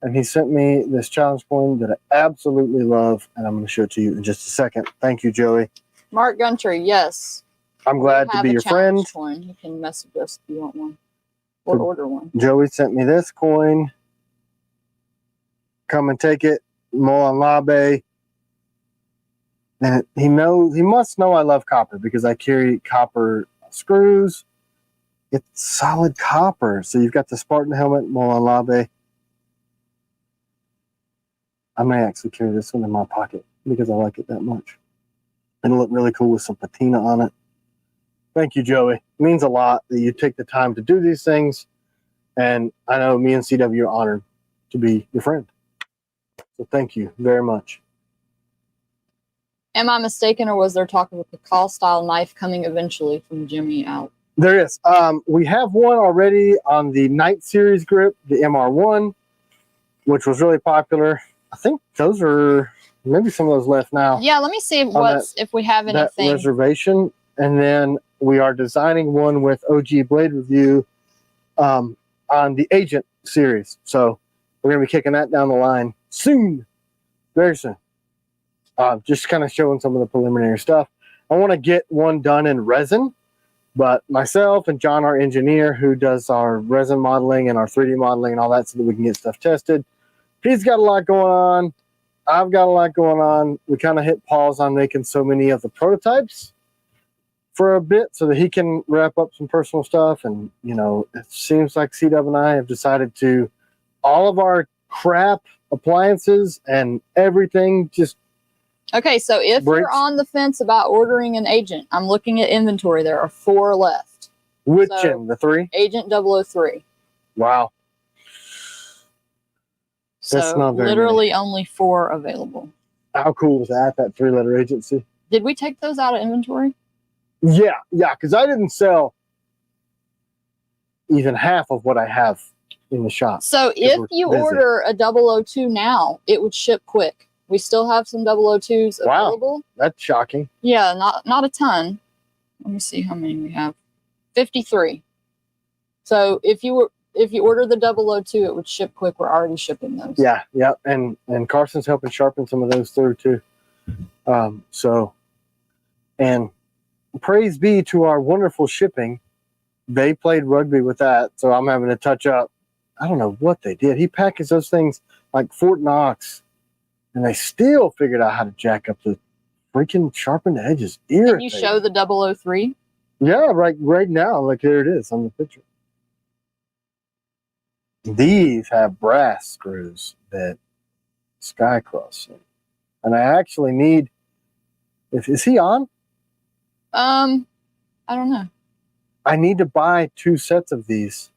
And he sent me this challenge coin that I absolutely love, and I'm going to show it to you in just a second. Thank you, Joey. Mark Guntry, yes. I'm glad to be your friend. Coin. You can message us if you want one or order one. Joey sent me this coin. Come and take it. Molan Labe. And he must know I love copper because I carry copper screws. It's solid copper. So you've got the Spartan helmet, Molan Labe. I may actually carry this one in my pocket because I like it that much. It'll look really cool with some patina on it. Thank you, Joey. It means a lot that you take the time to do these things. And I know me and CW are honored to be your friend. So thank you very much. Am I mistaken, or was there talk of a Call style knife coming eventually from Jimmy out? There is. We have one already on the Night Series grip, the MR1, which was really popular. I think those are maybe some of those left now. Yeah, let me see if we have anything. That reservation. And then we are designing one with OG Blade Review on the Agent series. So we're going to be kicking that down the line soon. Very soon. Just kind of showing some of the preliminary stuff. I want to get one done in resin, but myself and John, our engineer, who does our resin modeling and our 3D modeling and all that so that we can get stuff tested, he's got a lot going on. I've got a lot going on. We kind of hit pause on making so many of the prototypes for a bit so that he can wrap up some personal stuff. And, you know, it seems like CW and I have decided to, all of our crap appliances and everything just. Okay, so if you're on the fence about ordering an Agent, I'm looking at inventory. There are 4 left. Which in the 3? Agent 003. Wow. So literally only 4 available. How cool was that 3-letter agency? Did we take those out of inventory? Yeah, because I didn't sell even half of what I have in the shop. So if you order a 002 now, it would ship quick. We still have some 002s available. Wow, that's shocking. Yeah, not a ton. Let me see how many we have. 53. So if you if you order the 002, it would ship quick. We're already shipping those. Yeah, yeah, and Carson's helping sharpen some of those through too. So, and praise be to our wonderful shipping. They played rugby with that, so I'm having to touch up. I don't know what they did. He packaged those things like Fort Knox, and they still figured out how to jack up the freaking sharpened edges. Can you show the 003? Yeah, right now, like here it is on the picture. These have brass screws that Skycross, and I actually need. Is he on? I don't know. I need to buy 2 sets of these.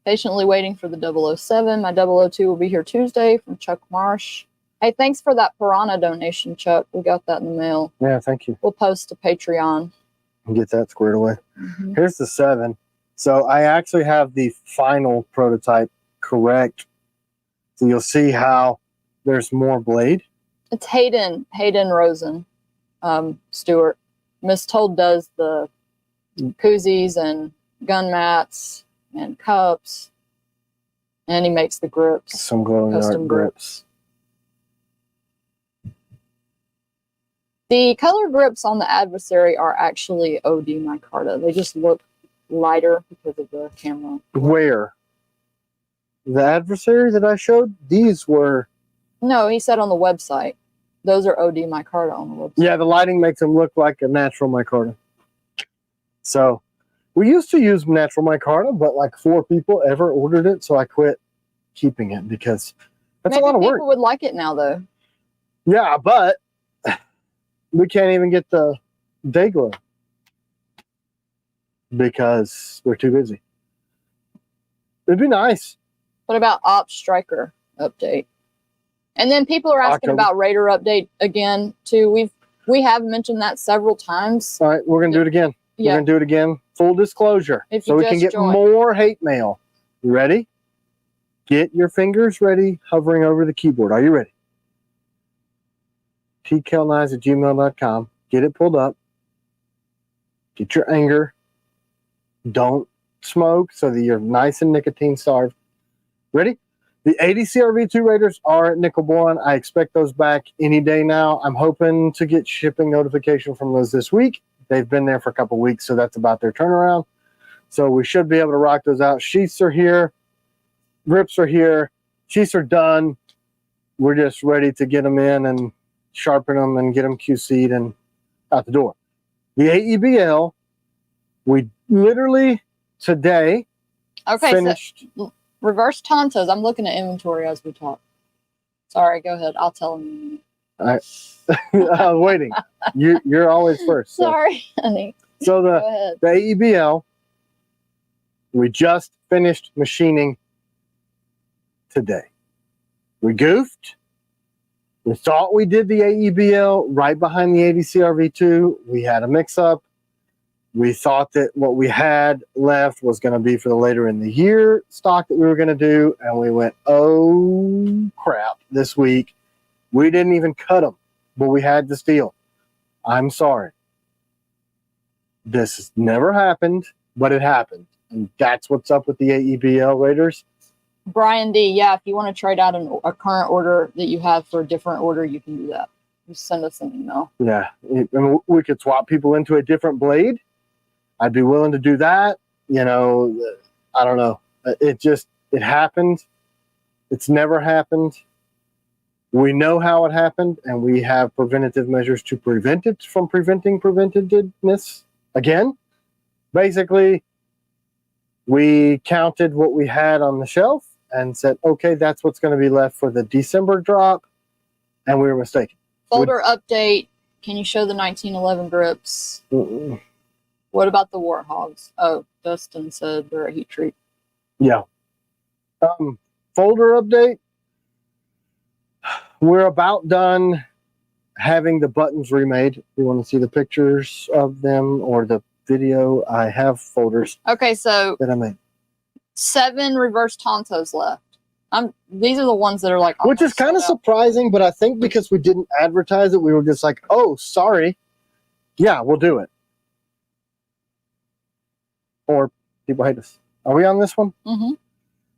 Patiently waiting for the 007. My 002 will be here Tuesday from Chuck Marsh. Hey, thanks for that Piranha donation, Chuck. We got that in the mail. Yeah, thank you. We'll post to Patreon. Get that squared away. Mm-hmm. Here's the 7. So I actually have the final prototype correct. So you'll see how there's more blade. It's Hayden Rosen, Stewart. Miss Told does the koozies and gun mats and cups, and he makes the grips. Some glow-in-the-dark grips. The color grips on the Adversary are actually OD micarta. They just look lighter because of the camera. Where? The Adversary that I showed? These were... No, he said on the website. Those are OD micarta on the website. Yeah, the lighting makes them look like a natural micarta. So, we used to use natural micarta, but like 4 people ever ordered it, so I quit keeping it because that's Maybe a lot of work. People would like it now, though. Yeah, but we can't even get the day glow because we're too busy. It'd be nice. What about Ops Striker update? And then people are asking about Raider update again too. We have mentioned that several times. All right, we're gonna do it again. Yeah. We're gonna do it again. Full disclosure, so we can get more hate mail. You ready? Get your fingers ready, hovering over the keyboard. Are you ready? T.Kell@gmail.com. Get it pulled up. Get your anger. Don't smoke so that you're nice and nicotine starved. Ready? The 80 CRV2 Raiders are at nickel one. I expect those back any day now. I'm hoping to get shipping notification from those this week. They've been there for a couple weeks, so that's about their turnaround. So we should be able to rock those out. Sheaths are here. Grips are here. Sheaths are done. We're just ready to get them in and sharpen them and get them QC'd and out the door. The AEBL, we literally today finished. So reverse Tontos. I'm looking at inventory as we talk. Sorry, go ahead. I'll tell them. I was waiting. You're always first. So. Sorry, honey. So the AEBL, we just finished machining today. We goofed. We thought we did the AEBL right behind the 80 CRV2. We had a mix-up. We thought that what we had left was going to be for the later in the year stock that we were going to do, and we went, oh, crap, this week. We didn't even cut them, but we had the steel. I'm sorry. This has never happened, but it happened, and that's what's up with the AEBL Raiders. Brian D, yeah, if you want to trade out a current order that you have for a different order, you can do that. Just send us an email. Yeah, we could swap people into a different blade. I'd be willing to do that. You know, I don't know. It happened. It's never happened. We know how it happened, and we have preventative measures to prevent it from preventing preventedness again. Basically, we counted what we had on the shelf and said, okay, that's what's going to be left for the December drop, and we were mistaken. Folder update. Can you show the 1911 grips? What about the Warthogs? Oh, Dustin said they're a heat treat. Yeah. Folder update. We're about done having the buttons remade. You want to see the pictures of them or the video? I have folders. Okay, so that I made. 7 reverse Tontos left. These are the ones that are like, which is kind of surprising, but I think because we didn't advertise it, we were just like, oh, sorry. Yeah, we'll do it. Or people hate us. Are we on this one? Mm-hmm.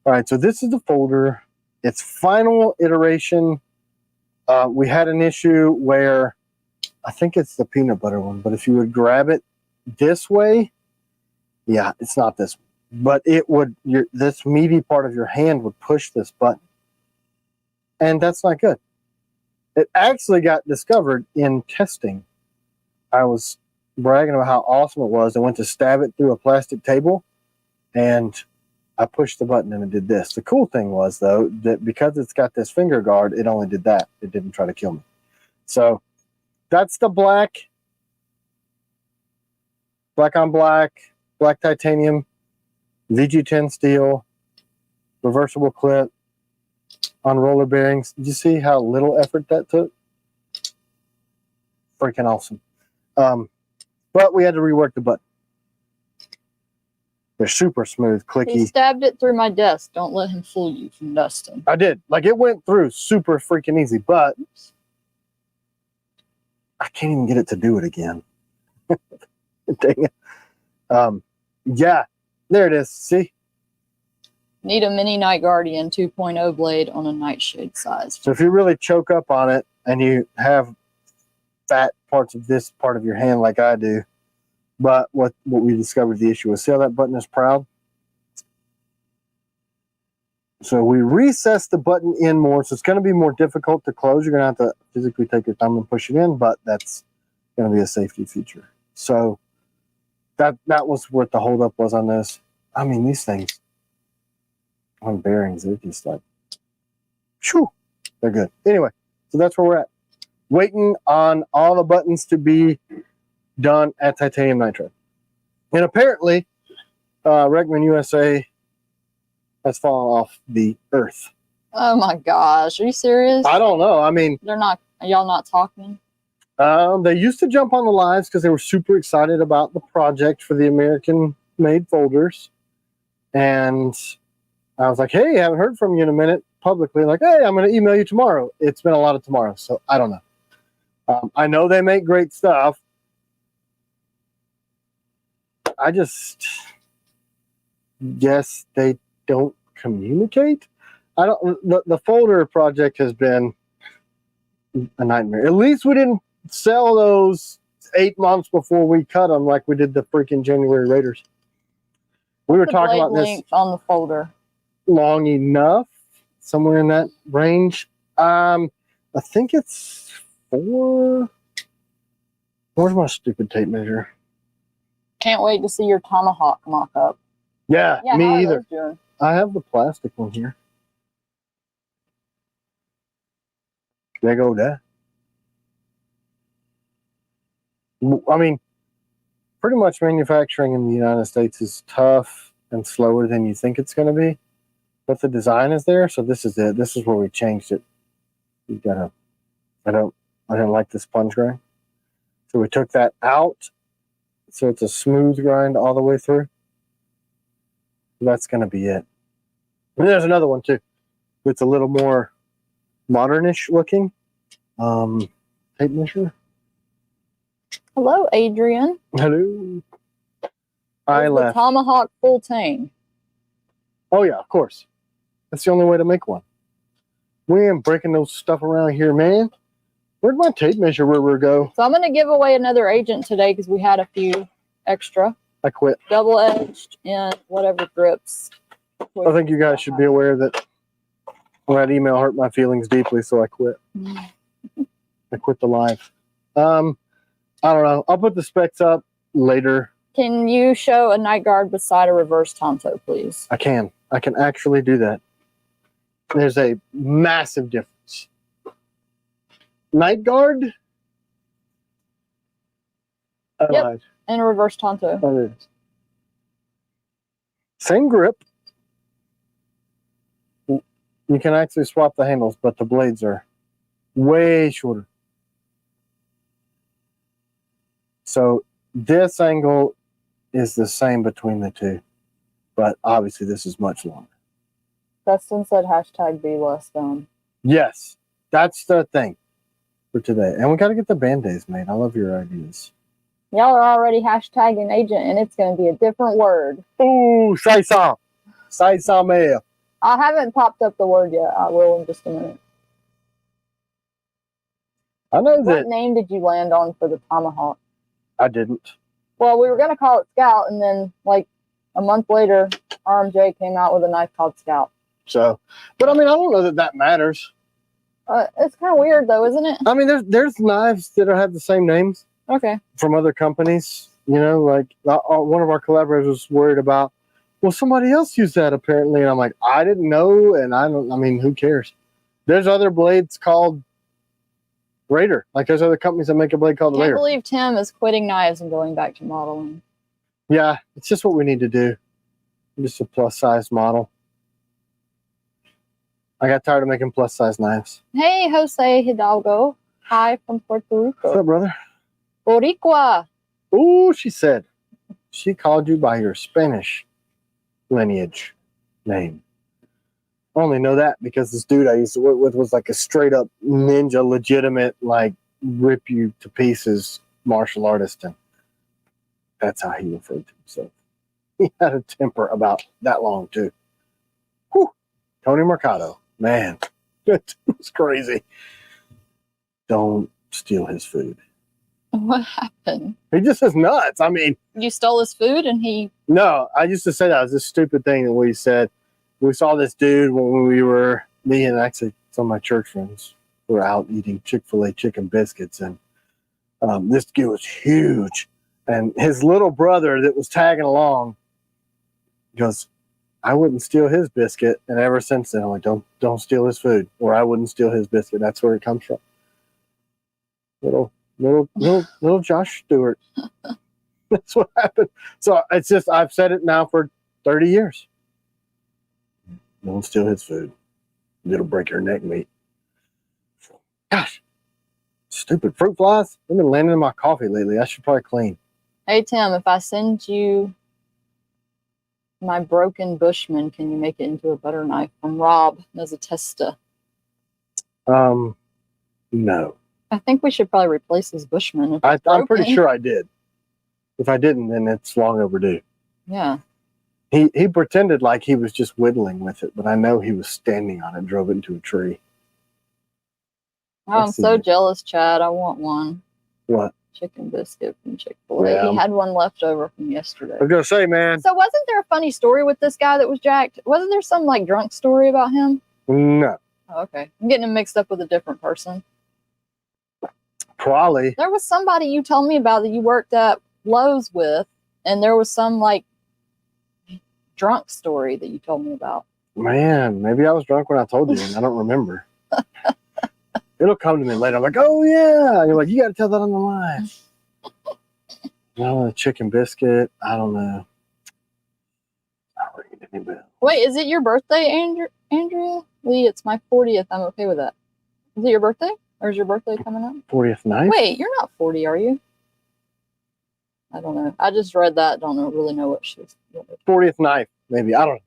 All right, so this is the folder. Its final iteration. We had an issue where, I think it's the peanut butter one, but if you would grab it this way, yeah, it's not this one, but it would, this meaty part of your hand would push this button. And that's not good. It actually got discovered in testing. I was bragging about how awesome it was. I went to stab it through a plastic table, and I pushed the button and it did this. The cool thing was, though, that because it's got this finger guard, it only did that. It didn't try to kill me. So that's the black on black titanium, VG10 steel, reversible clip on roller bearings. Did you see how little effort that took? Freaking awesome. But we had to rework the button. They're super smooth, clicky. He stabbed it through my desk. Don't let him fool you from Dustin. I did. Like, it went through super freaking easy, but I can't even get it to do it again. Dang it. Yeah, there it is. See? Need a mini Night Guardian 2.0 blade on a nightshade size. So if you really choke up on it and you have fat parts of this part of your hand like I do, but what we discovered the issue was, see how that button is proud? So we recessed the button in more, so it's going to be more difficult to close. You're going to have to physically take your thumb and push it in, but that's going to be a safety feature. So that was what the holdup was on this. I mean, these things on bearings, they're just like, shoo, they're good. Anyway, so that's where we're at. Waiting on all the buttons to be done at Titanium Nitro. And apparently, Reckman USA has fallen off the earth. Oh my gosh, are you serious? I don't know. I mean, They're not, are y'all not talking? They used to jump on the lives because they were super excited about the project for the American-made folders. And I was like, hey, I haven't heard from you in a minute publicly. Like, hey, I'm going to email you tomorrow. It's been a lot of tomorrow, so I don't know. I know they make great stuff. I just guess they don't communicate. I don't. The folder project has been a nightmare. At least we didn't sell those 8 months before we cut them like we did the freaking January Raiders. We were talking about this on the folder. Long enough, somewhere in that range. I think it's 4. Where's my stupid tape measure? Can't wait to see your Tomahawk mock-up. Yeah, me either. Doing? I have the plastic one here. There go that. I mean, pretty much manufacturing in the United States is tough and slower than you think it's going to be. But the design is there, so this is it. This is where we changed it. You gotta. I didn't like the sponge grind, so we took that out. So it's a smooth grind all the way through. That's going to be it. And there's another one too. It's a little more modernish looking. Tape measure. Hello, Adrian. Hello. I left. Tomahawk full tang. Oh yeah, of course. That's the only way to make one. We ain't breaking those stuff around here, man. Where'd my tape measure ruler go? So I'm going to give away another agent today because we had a few extra. I quit. Double-edged and whatever grips. I think you guys should be aware that that email hurt my feelings deeply, so I quit. I quit the live. I don't know. I'll put the specs up later. Can you show a night guard beside a reverse Tonto, please? I can. I can actually do that. There's a massive difference. Night guard? Yep. And a reverse Tonto. Oh, it is. Same grip. You can actually swap the handles, but the blades are way shorter. So this angle is the same between the two, but obviously this is much longer. Dustin said hashtag be less dumb. Yes, that's the thing for today. And we got to get the Band-Aids made. I love your ideas. Y'all are already hashtagging agent, and it's going to be a different word. Ooh, say some. Say some here. I haven't popped up the word yet. I will in just a minute. I know What that name did you land on for the Tomahawk? I didn't. Well, we were going to call it Scout, and then, like, a month later, RMJ came out with a knife called Scout. So, but I mean, I don't know that that matters. It's kind of weird, though, isn't it? I mean, there's knives that have the same names Okay. from other companies. You know, like one of our collaborators was worried about, well, somebody else used that apparently, and I'm like, I didn't know, and I mean, who cares? There's other blades called Raider. Like there's other companies that make a blade called I can't Raider. believe Tim is quitting knives and going back to modeling. Yeah, it's just what we need to do. Just a plus size model. I got tired of making plus size knives. Hey, Jose Hidalgo. Hi from Puerto Rico. What's up, brother? Boricua. Ooh, she said. She called you by your Spanish lineage name. I only know that because this dude I used to work with was like a straight up ninja, legitimate, like rip you to pieces martial artist. And that's how he referred to himself. He had a temper about that long too. Whew. Tony Mercado. Man, that was crazy. Don't steal his food. What happened? He just is nuts. I mean, You stole his food and he... no, I used to say that was this stupid thing that we said. We saw this dude when we were, me and actually some of my church friends were out eating Chick-fil-A chicken biscuits. And this dude was huge. And his little brother that was tagging along goes, I wouldn't steal his biscuit. And ever since then, I'm like, don't steal his food, or I wouldn't steal his biscuit. That's where it comes from. Little Josh Stewart. That's what happened. So it's just, I've said it now for 30 years. Don't steal his food. It'll break your neck meat. Gosh, stupid fruit flies. They've been landing in my coffee lately. I should probably clean. Hey, Tim, if I send you my broken Bushman, can you make it into a butter knife? From Rob as a tester. No. I think we should probably replace his Bushman. I'm pretty sure I did. If I didn't, then it's long overdue. Yeah. He pretended like he was just whittling with it, but I know he was standing on it, drove it into a tree. Oh, I'm so jealous, Chad. I want one. What? Chicken biscuit from Chick-fil-A. Yeah. He had one left over from yesterday. I was gonna say, man. So wasn't there a funny story with this guy that was jacked? Wasn't there some like drunk story about him? No. Oh, okay. I'm getting him mixed up with a different person. Probably. There was somebody you told me about that you worked at Lowe's with, and there was some like drunk story that you told me about. Man, maybe I was drunk when I told you, and I don't remember. It'll come to me later. I'm like, oh yeah. And you're like, you got to tell that on the line. No, a chicken biscuit. I don't know. Not ringing any bell. Wait, is it your birthday, Andrea? Lee, it's my 40th. I'm okay with that. Is it your birthday? Or is your birthday coming up? 40th night? Wait, you're not 40, are you? I don't know. I just read that. Really know what she was. 40th night, maybe. I don't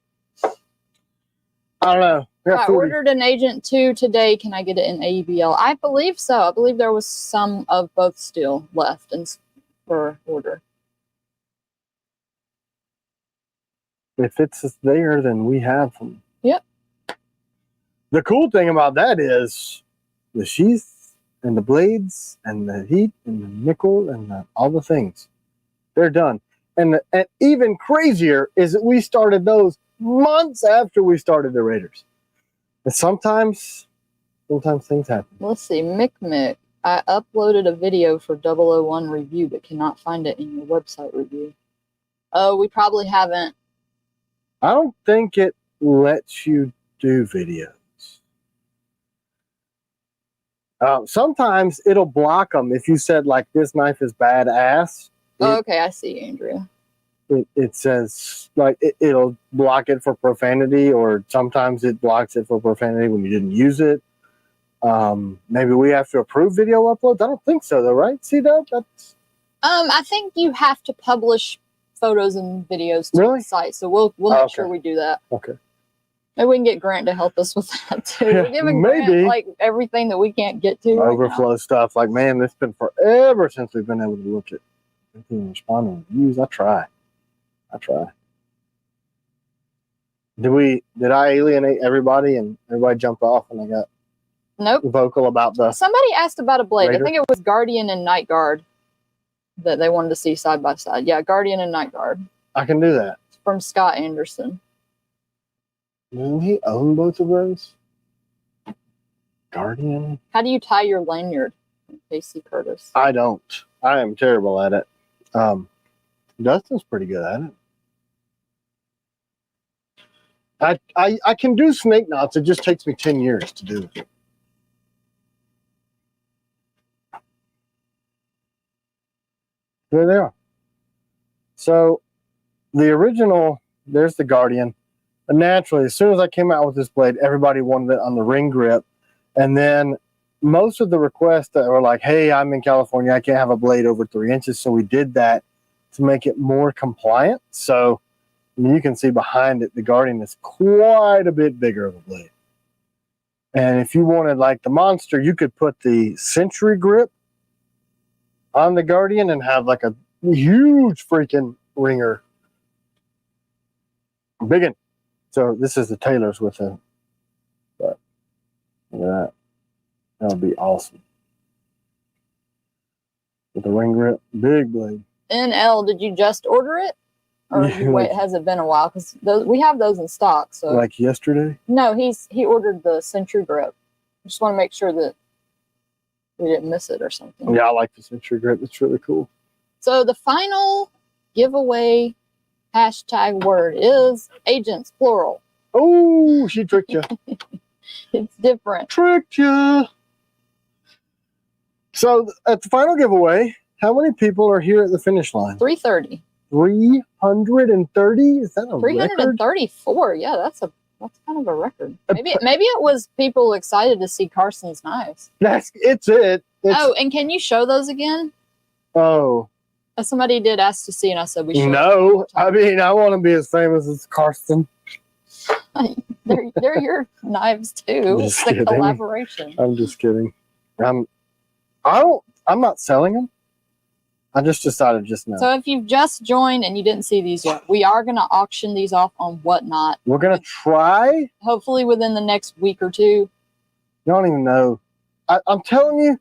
know. I ordered an Agent 2 today. Can I get it in ABL? I believe so. I believe there was some of both still left for order. If it's there, then we have them. Yep. The cool thing about that is the sheath and the blades and the heat and the nickel and all the things. They're done. And even crazier is that we started those months after we started the Raiders. And sometimes things happen. Let's see. Mick. I uploaded a video for 001 review, but cannot find it in your website review. Oh, we probably haven't. I don't think it lets you do videos. Sometimes it'll block them if you said, like, this knife is badass. Oh, okay, I see, Andrea. It says, like, it'll block it for profanity, or sometimes it blocks it for profanity when you didn't use it. Maybe we have to approve video uploads. I don't think so, though, right? See that? That's... I think you have to publish photos and videos to the site, so we'll make sure we do that. Okay. Maybe we can get Grant to help us with that too. Yeah, we're giving Grant like everything that we can't get to. Overflow right stuff. Like, man, it's been forever since we've been able to look at and respond to reviews. I try. Did I alienate everybody and everybody jumped off and I got Nope. vocal about the Somebody asked about a blade. Raider? I think it was Guardian and Night Guard that they wanted to see side by side. Yeah, Guardian and Night Guard. I can do that. It's from Scott Anderson. Didn't he own both of those? Guardian? How do you tie your lanyard? Casey Curtis. I don't. I am terrible at it. Dustin's pretty good at it. I can do snake knots. It just takes me 10 years to do it. There they are. So the original, there's the Guardian. And naturally, as soon as I came out with this blade, everybody wanted it on the ring grip. And then most of the requests that were like, hey, I'm in California, I can't have a blade over 3 inches. So we did that to make it more compliant. So you can see behind it, the Guardian is quite a bit bigger of a blade. And if you wanted like the monster, you could put the Century grip on the Guardian and have like a huge freaking ringer. Big one. So this is the Taylor's with him. But look at that. That would be awesome. With the ring grip, big blade. NL, did you just order it? Or wait, has it been a while? Because we have those in stock. So like yesterday? No, he ordered the Century grip. I just want to make sure that we didn't miss it or something. Yeah, I like the Century grip. It's really cool. So the final giveaway hashtag word is agents, plural. Oh, she tricked you. It's different. Tricked you. So at the final giveaway, how many people are here at the finish line? 330. 330? Is that a 334. record? Yeah, that's kind of a record. Maybe it was people excited to see Carson's knives. It's it. Oh, and can you show those again? Oh. Somebody did ask to see, and I said we should. No, I mean, I want to be as famous as Carson. they're your knives too. It's the collaboration. I'm just kidding. I'm not selling them. I just decided just now. So if you've just joined and you didn't see these yet, we are going to auction these off on Whatnot. We're going to try. Hopefully within the next week or two. You don't even know. I'm telling you,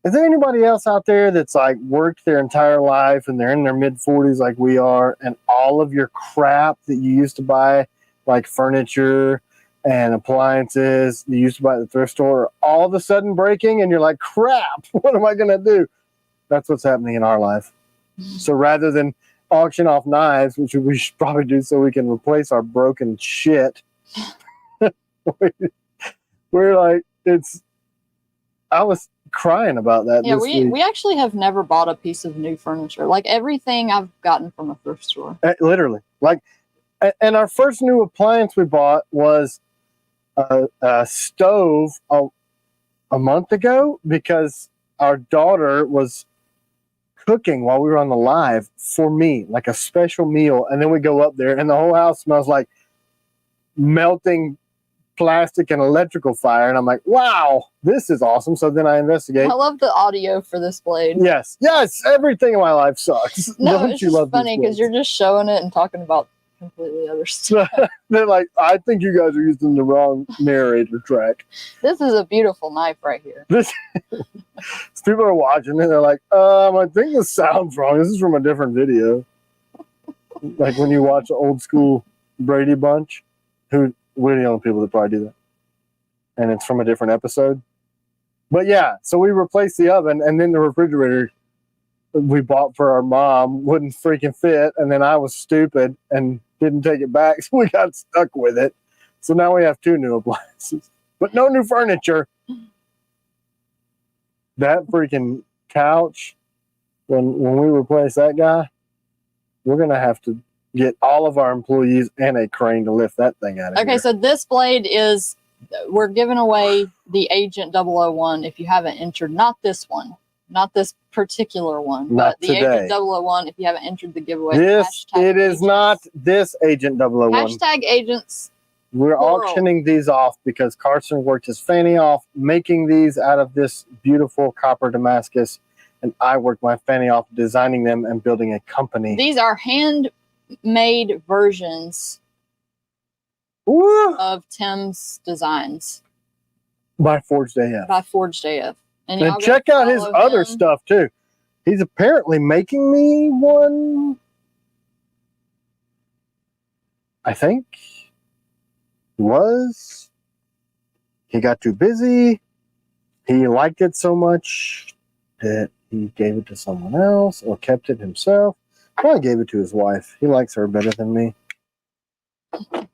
is there anybody else out there that's like worked their entire life and they're in their mid-40s like we are, and all of your crap that you used to buy, like furniture and appliances you used to buy at the thrift store, are all of a sudden breaking and you're like, crap, what am I going to do? That's what's happening in our life. So rather than auction off knives, which we should probably do so we can replace our broken shit, we're like, I was crying about that. Yeah, this week. we actually have never bought a piece of new furniture. Like everything I've gotten from a thrift store. Literally. Like, and our first new appliance we bought was a stove a month ago because our daughter was cooking while we were on the live for me, like a special meal. And then we go up there and the whole house smells like melting plastic and electrical fire. And I'm like, wow, this is awesome. So then I investigate. I love the audio for this blade. Yes. Everything in my life sucks. No, it's just funny because you're just showing it and talking about completely other stuff. They're like, I think you guys are using the wrong narrator track. This is a beautiful knife right here. People are watching and they're like, I think the sound's wrong. This is from a different video. Like when you watch the old school Brady Bunch, we're the only people that probably do that. And it's from a different episode. But yeah, so we replaced the oven, and then the refrigerator we bought for our mom wouldn't freaking fit. And then I was stupid and didn't take it back. So we got stuck with it. So now we have 2 new appliances, but no new furniture. That freaking couch, when we replace that guy, we're going to have to get all of our employees and a crane to lift that thing out of here. Okay, so this blade is, we're giving away the Agent 001 if you haven't entered, not this one, not this particular one, not but the today. Agent 001 if you haven't entered the giveaway. It is not this Agent 001. Hashtag agents. We're auctioning these off because Carson worked his fanny off making these out of this beautiful copper Damascus, and I worked my fanny off designing them and building a company. These are handmade versions Woo! of Tim's designs By Forged AF. by Forged AF. And And y'all go check out his follow other him. stuff too. He's apparently making me one. I think he got too busy. He liked it so much that he gave it to someone else or kept it himself. Probably gave it to his wife. He likes her better than me. But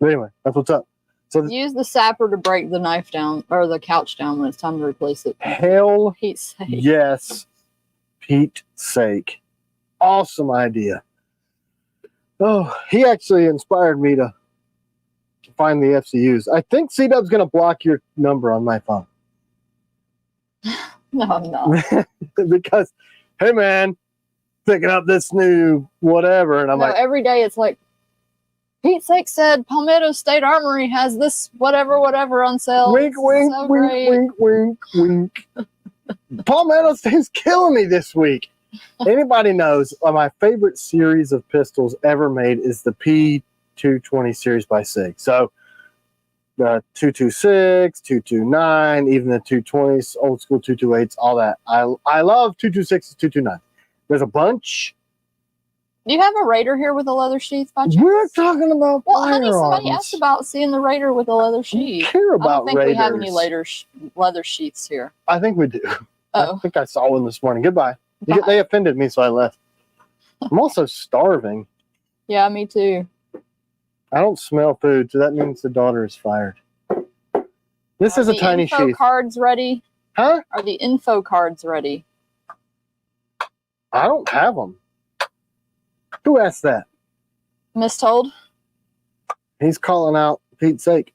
anyway, that's what's up. So Use the sapper to break the knife down or the couch down when it's time to replace it. hell Pete's sake. yes, Pete's sake. Awesome idea. Oh, he actually inspired me to find the FCUs. I think C-Dub's going to block your number on my phone. No, I'm not. Because, hey man, picking up this new whatever. And I'm No, like, every day it's like, Pete's sake said Palmetto State Armory has this whatever on sale. wink, It's wink, so wink, great. wink, wink, wink. Palmetto State's killing me this week. Anybody knows my favorite series of pistols ever made is the P220 series by SIG. So the 226, 229, even the 220s, old school 228s, all that. I love 226s, 229. There's a bunch. Do you have a Raider here with a leather sheath by chance? We're talking about Well, honey, firearms. somebody asked about seeing the Raider with a leather I don't sheath. care I about don't think Raiders. we have any leather sheaths here. I think we do. Oh, I think I saw one this morning. Goodbye. Bye. They offended me, so I left. I'm also starving. Yeah, me too. I don't smell food, so that means the daughter is fired. This is Are a the tiny info sheath. cards ready? Huh? Are the info cards ready? I don't have them. Who asked that? Mistold? He's calling out Pete's sake.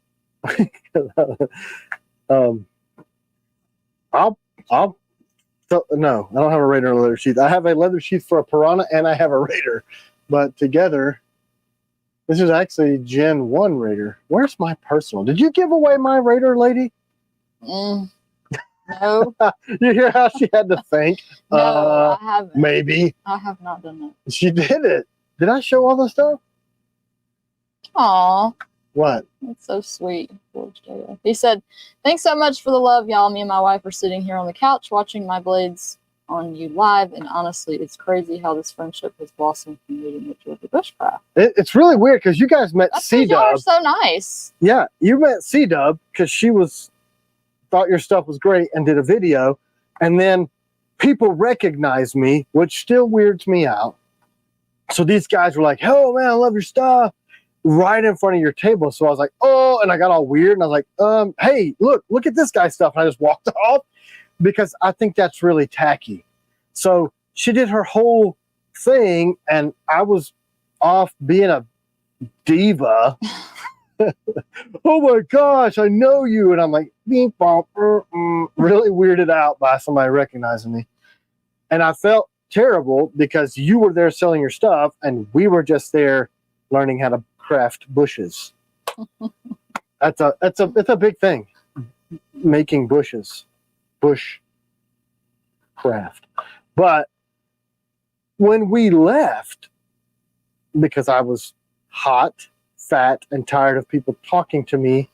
No, I don't have a Raider leather sheath. I have a leather sheath for a Piranha and I have a Raider. But together, this is actually Gen 1 Raider. Where's my personal? Did you give away my Raider, lady? No. You hear how she had to think? No, I haven't. Maybe. I have not done that. She did it. Did I show all the stuff? Aw, What? that's so sweet. He said, thanks so much for the love, y'all. Me and my wife are sitting here on the couch watching my blades on you live, and honestly, it's crazy how this friendship has blossomed from meeting with Georgia Bushcraft. It's really weird because you guys met That's because y'all are C-Dub. so nice. Yeah, you met C-Dub because she thought your stuff was great and did a video, and then people recognized me, which still weirds me out. So these guys were like, "Oh man, I love your stuff," right in front of your table. So I was like, "Oh," and I got all weird, and I was like, "Hey, look at this guy's stuff," and I just walked off because I think that's really tacky. So she did her whole thing, and I was off being a diva. Oh my gosh, I know you. And I'm like, beep, bop, really weirded out by somebody recognizing me. And I felt terrible because you were there selling your stuff and we were just there learning how to craft bushes. It's a big thing. Making bushes. Bush craft. But when we left, because I was hot, fat, and tired of people talking to me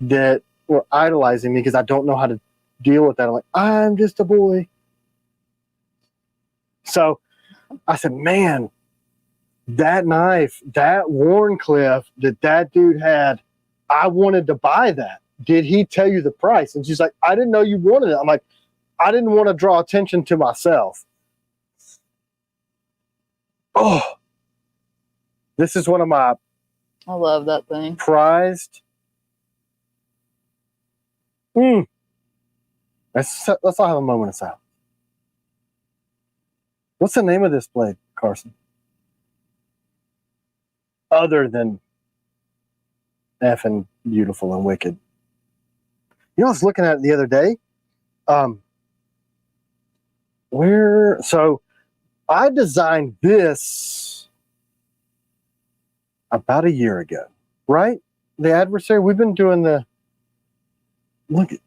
that were idolizing me because I don't know how to deal with that. I'm like, I'm just a boy. So I said, man, that knife, that Warncliffe that dude had, I wanted to buy that. Did he tell you the price? And she's like, I didn't know you wanted it. I'm like, I didn't want to draw attention to myself. Oh, this is one of my I love that thing. prized. Let's all have a moment of silence. What's the name of this blade, Carson? Other than effing beautiful and wicked. You know, I was looking at it the other day. So I designed this about a year ago, right? The adversary, we've been doing look at,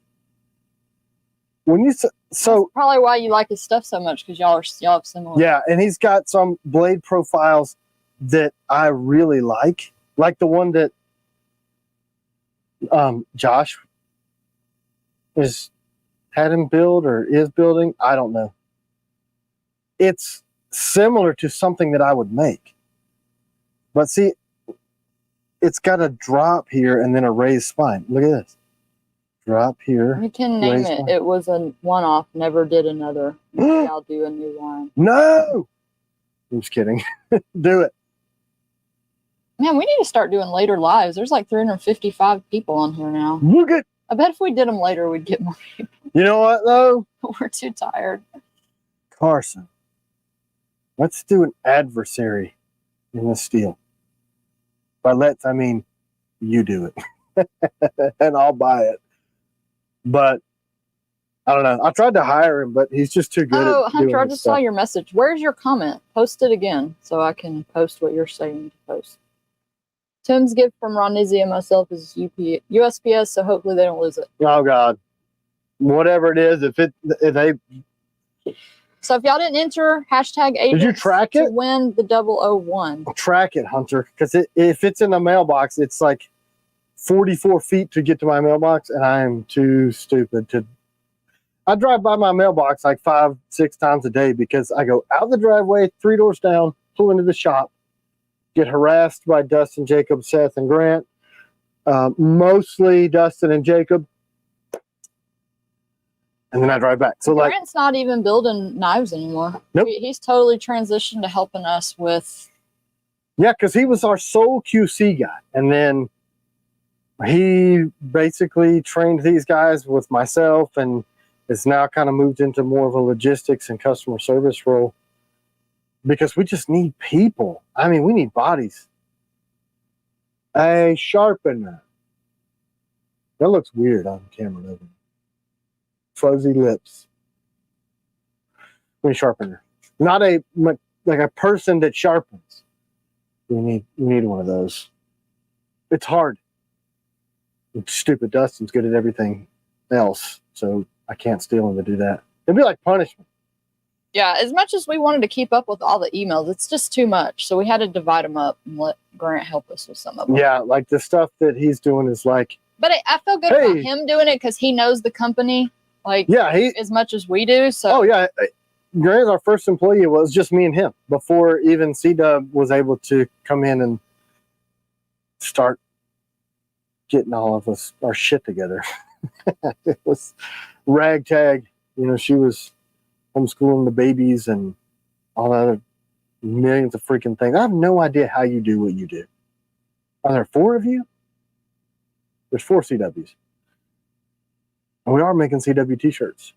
when you, so That's probably why you like his stuff so much, because y'all have similar. yeah, and he's got some blade profiles that I really like the one that Josh had him build or is building. I don't know. It's similar to something that I would make. But see, it's got a drop here and then a raised spine. Look at this. Drop here. You can name raised it. spine. It was a one-off. Never did another. Maybe I'll do a new line. No! I'm just kidding. Do it. Man, we need to start doing later lives. There's like 355 people on here now. Look at. I bet if we did them later, we'd get more people. You know what, though? We're too tired. Carson, let's do an adversary in this deal. By let's, I mean you do it. And I'll buy it. But I don't know. I tried to hire him, but he's just too good Oh, at Hunter, doing I this just saw stuff. your message. Where's your comment? Post it again so I can post what you're saying to post. Tim's gift from Ronizzi and myself is USPS, so hopefully they don't lose it. Oh God. Whatever it is, if they So if y'all didn't enter hashtag agents you track to it? win the 001. track it, Hunter, because if it's in the mailbox, it's like 44 feet to get to my mailbox, and I am too stupid to. I drive by my mailbox like 5-6 times a day because I go out the driveway, 3 doors down, pull into the shop, get harassed by Dustin, Jacob, Seth, and Grant. Mostly Dustin and Jacob. And then I drive back. So like, Grant's not even building knives anymore. Nope. He's totally transitioned to helping us with. yeah, because he was our sole QC guy. And then he basically trained these guys with myself and is now kind of moved into more of a logistics and customer service role because we just need people. I mean, we need bodies. A sharpener. That looks weird on camera, doesn't it? Fuzzy lips. We need sharpener. Not like a person that sharpens. We need one of those. It's hard. Stupid Dustin's good at everything else, so I can't steal him to do that. It'd be like punishment. Yeah, as much as we wanted to keep up with all the emails, it's just too much. So we had to divide them up and let Grant help us with some of them. Yeah, like the stuff that he's doing is like. But I feel good about him doing it because he knows the company like as much as we do. So oh yeah, Grant's our first employee. It was just me and him before even C-Dub was able to come in and start getting all of us our shit together. It was ragtag. You know, she was homeschooling the babies and all the other millions of freaking things. I have no idea how you do what you do. Are there 4 of you? There's 4 CWs. And we are making CW t-shirts.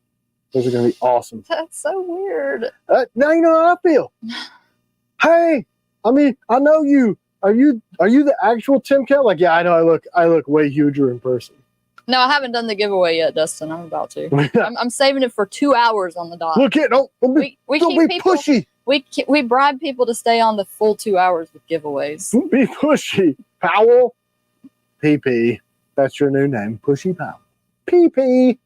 Those are going to be awesome. that's so weird. Now you know how I feel. Hey, I mean, I know you. Are you the actual T.Kell? Like, yeah, I know I look way huger in person. No, I haven't done the giveaway yet, Dustin. I'm about to. I'm saving it for 2 hours on the dot. Look it, don't be pushy. We bribe people to stay on the full 2 hours with giveaways. Don't be pushy. Powell, PP. That's your new name, Pushy Powell. PP.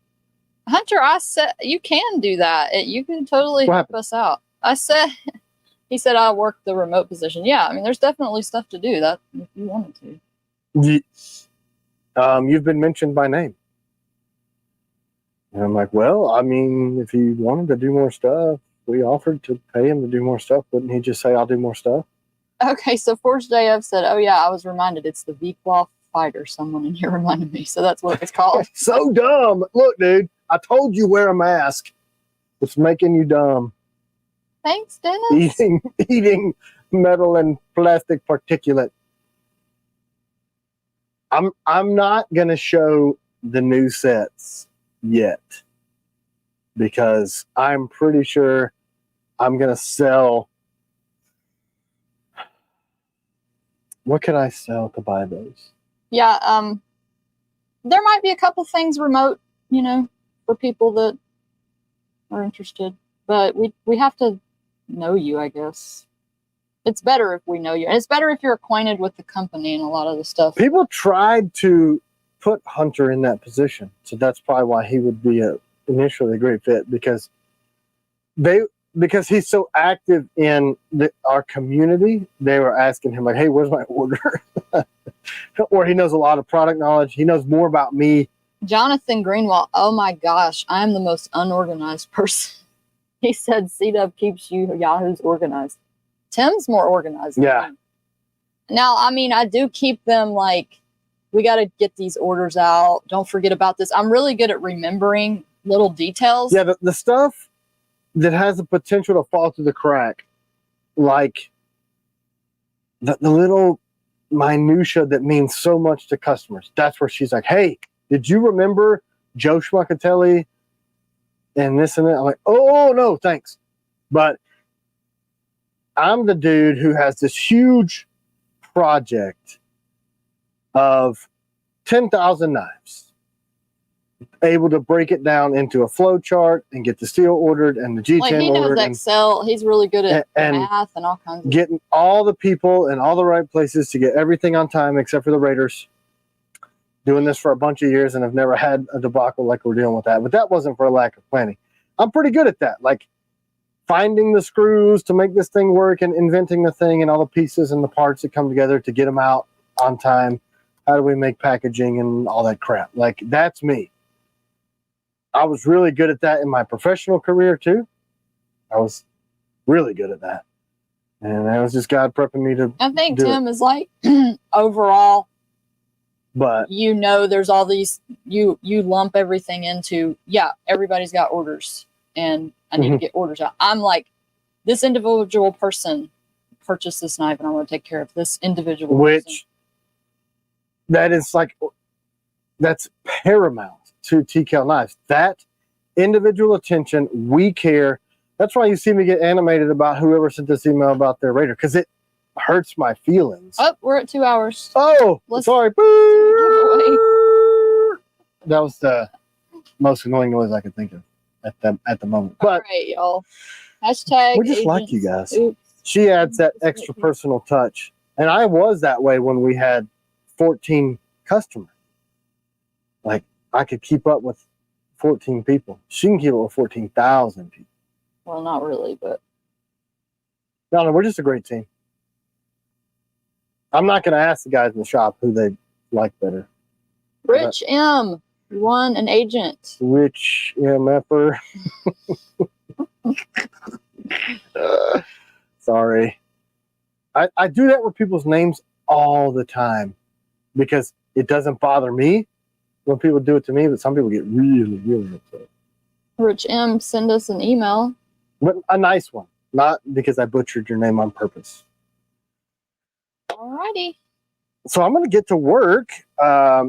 Hunter, I said you can do that. You can totally help us out. I said, he said I work the remote position. Yeah, I mean, there's definitely stuff to do that if you wanted to. You've been mentioned by name. And I'm like, well, I mean, if he wanted to do more stuff, we offered to pay him to do more stuff. Wouldn't he just say, I'll do more stuff? Okay, so Forge JF said, oh yeah, I was reminded it's the V-Claw Fighter. Someone in here reminded me. So that's what it's called. So dumb. Look, dude, I told you wear a mask. It's making you dumb. Thanks, Dennis. Eating metal and plastic particulate. I'm not gonna show the new sets yet because I'm pretty sure I'm gonna sell. What can I sell to buy those? Yeah, there might be a couple things remote, you know, for people that are interested, but we have to know you, I guess. It's better if we know you, and it's better if you're acquainted with the company and a lot of the stuff. People tried to put Hunter in that position, so that's probably why he would be initially a great fit, because because he's so active in our community, they were asking him like, "Hey, where's my order?" Or he knows a lot of product knowledge. He knows more about me. Jonathan Greenwald. Oh my gosh, I'm the most unorganized person. He said CW keeps you Yahoo's organized. Tim's more organized. Yeah. Now, I mean, I do keep them like, we got to get these orders out. Don't forget about this. I'm really good at remembering little details. Yeah, the stuff that has the potential to fall through the crack, like the little minutia that means so much to customers. That's where she's like, "Hey, did you remember Joe Schmuckatelli and this and that?" I'm like, "Oh, no, thanks." But I'm the dude who has this huge project of 10,000 knives, able to break it down into a flow chart and get the steel ordered and the G10 like he knows ordered. Excel. He's really good at math and all kinds of getting all the people in all the right places to get everything on time except for the Raiders. Doing this for a bunch of years and have never had a debacle like we're dealing with that. But that wasn't for a lack of planning. I'm pretty good at that. Like finding the screws to make this thing work and inventing the thing and all the pieces and the parts that come together to get them out on time. How do we make packaging and all that crap? Like that's me. I was really good at that in my professional career too. I was really good at that. And that was just God prepping me to I think do Tim is like overall, but you know, there's all these, you lump everything into, yeah, everybody's got orders and I need to get orders out. I'm like, this individual person purchased this knife and I want to take care of this individual person. That is like, that's paramount to T.Kell knives. That individual attention, we care. That's why you see me get animated about whoever sent this email about their Raider, because it hurts my feelings. Oh, we're at 2 hours. Oh, sorry. That was the most annoying noise I could think of at the moment. But all right, y'all. Hashtag we just like you guys. Oops. She adds that extra personal touch. And I was that way when we had 14 customers. Like, I could keep up with 14 people. She can keep up with 14,000 people. Well, not really, but. No, we're just a great team. I'm not going to ask the guys in the shop who they like better. Rich M. You won an agent. Rich MFer. Sorry. I do that with people's names all the time because it doesn't bother me when people do it to me, but some people get really, really upset. Rich M, send us an email. But a nice one, not because I butchered your name on purpose. Alrighty. So I'm going to get to work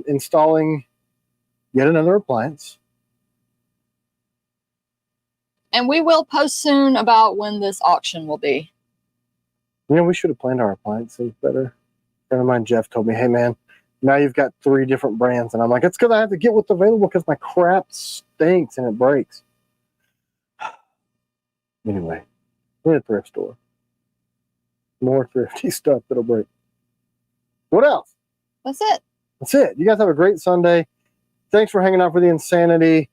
installing yet another appliance. And we will post soon about when this auction will be. You know, we should have planned our appliances better. A friend of mine, Jeff, told me, "Hey, man, now you've got 3 different brands." And I'm like, it's because I have to get what's available because my crap stinks and it breaks. Anyway, we're in a thrift store. More thrifty stuff that'll break. What else? That's it. That's it. You guys have a great Sunday. Thanks for hanging out for the insanity.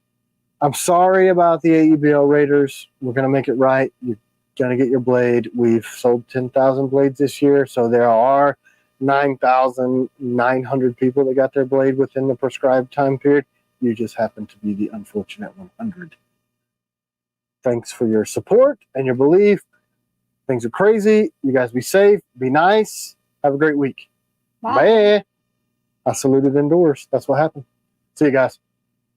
I'm sorry about the AEBL Raiders. We're going to make it right. You're going to get your blade. We've sold 10,000 blades this year, so there are 9,900 people that got their blade within the prescribed time period. You just happen to be the unfortunate 100. Thanks for your support and your belief. Things are crazy. You guys be safe. Be nice. Have a great week. Bye. Bye. I saluted indoors. That's what happened. See you guys.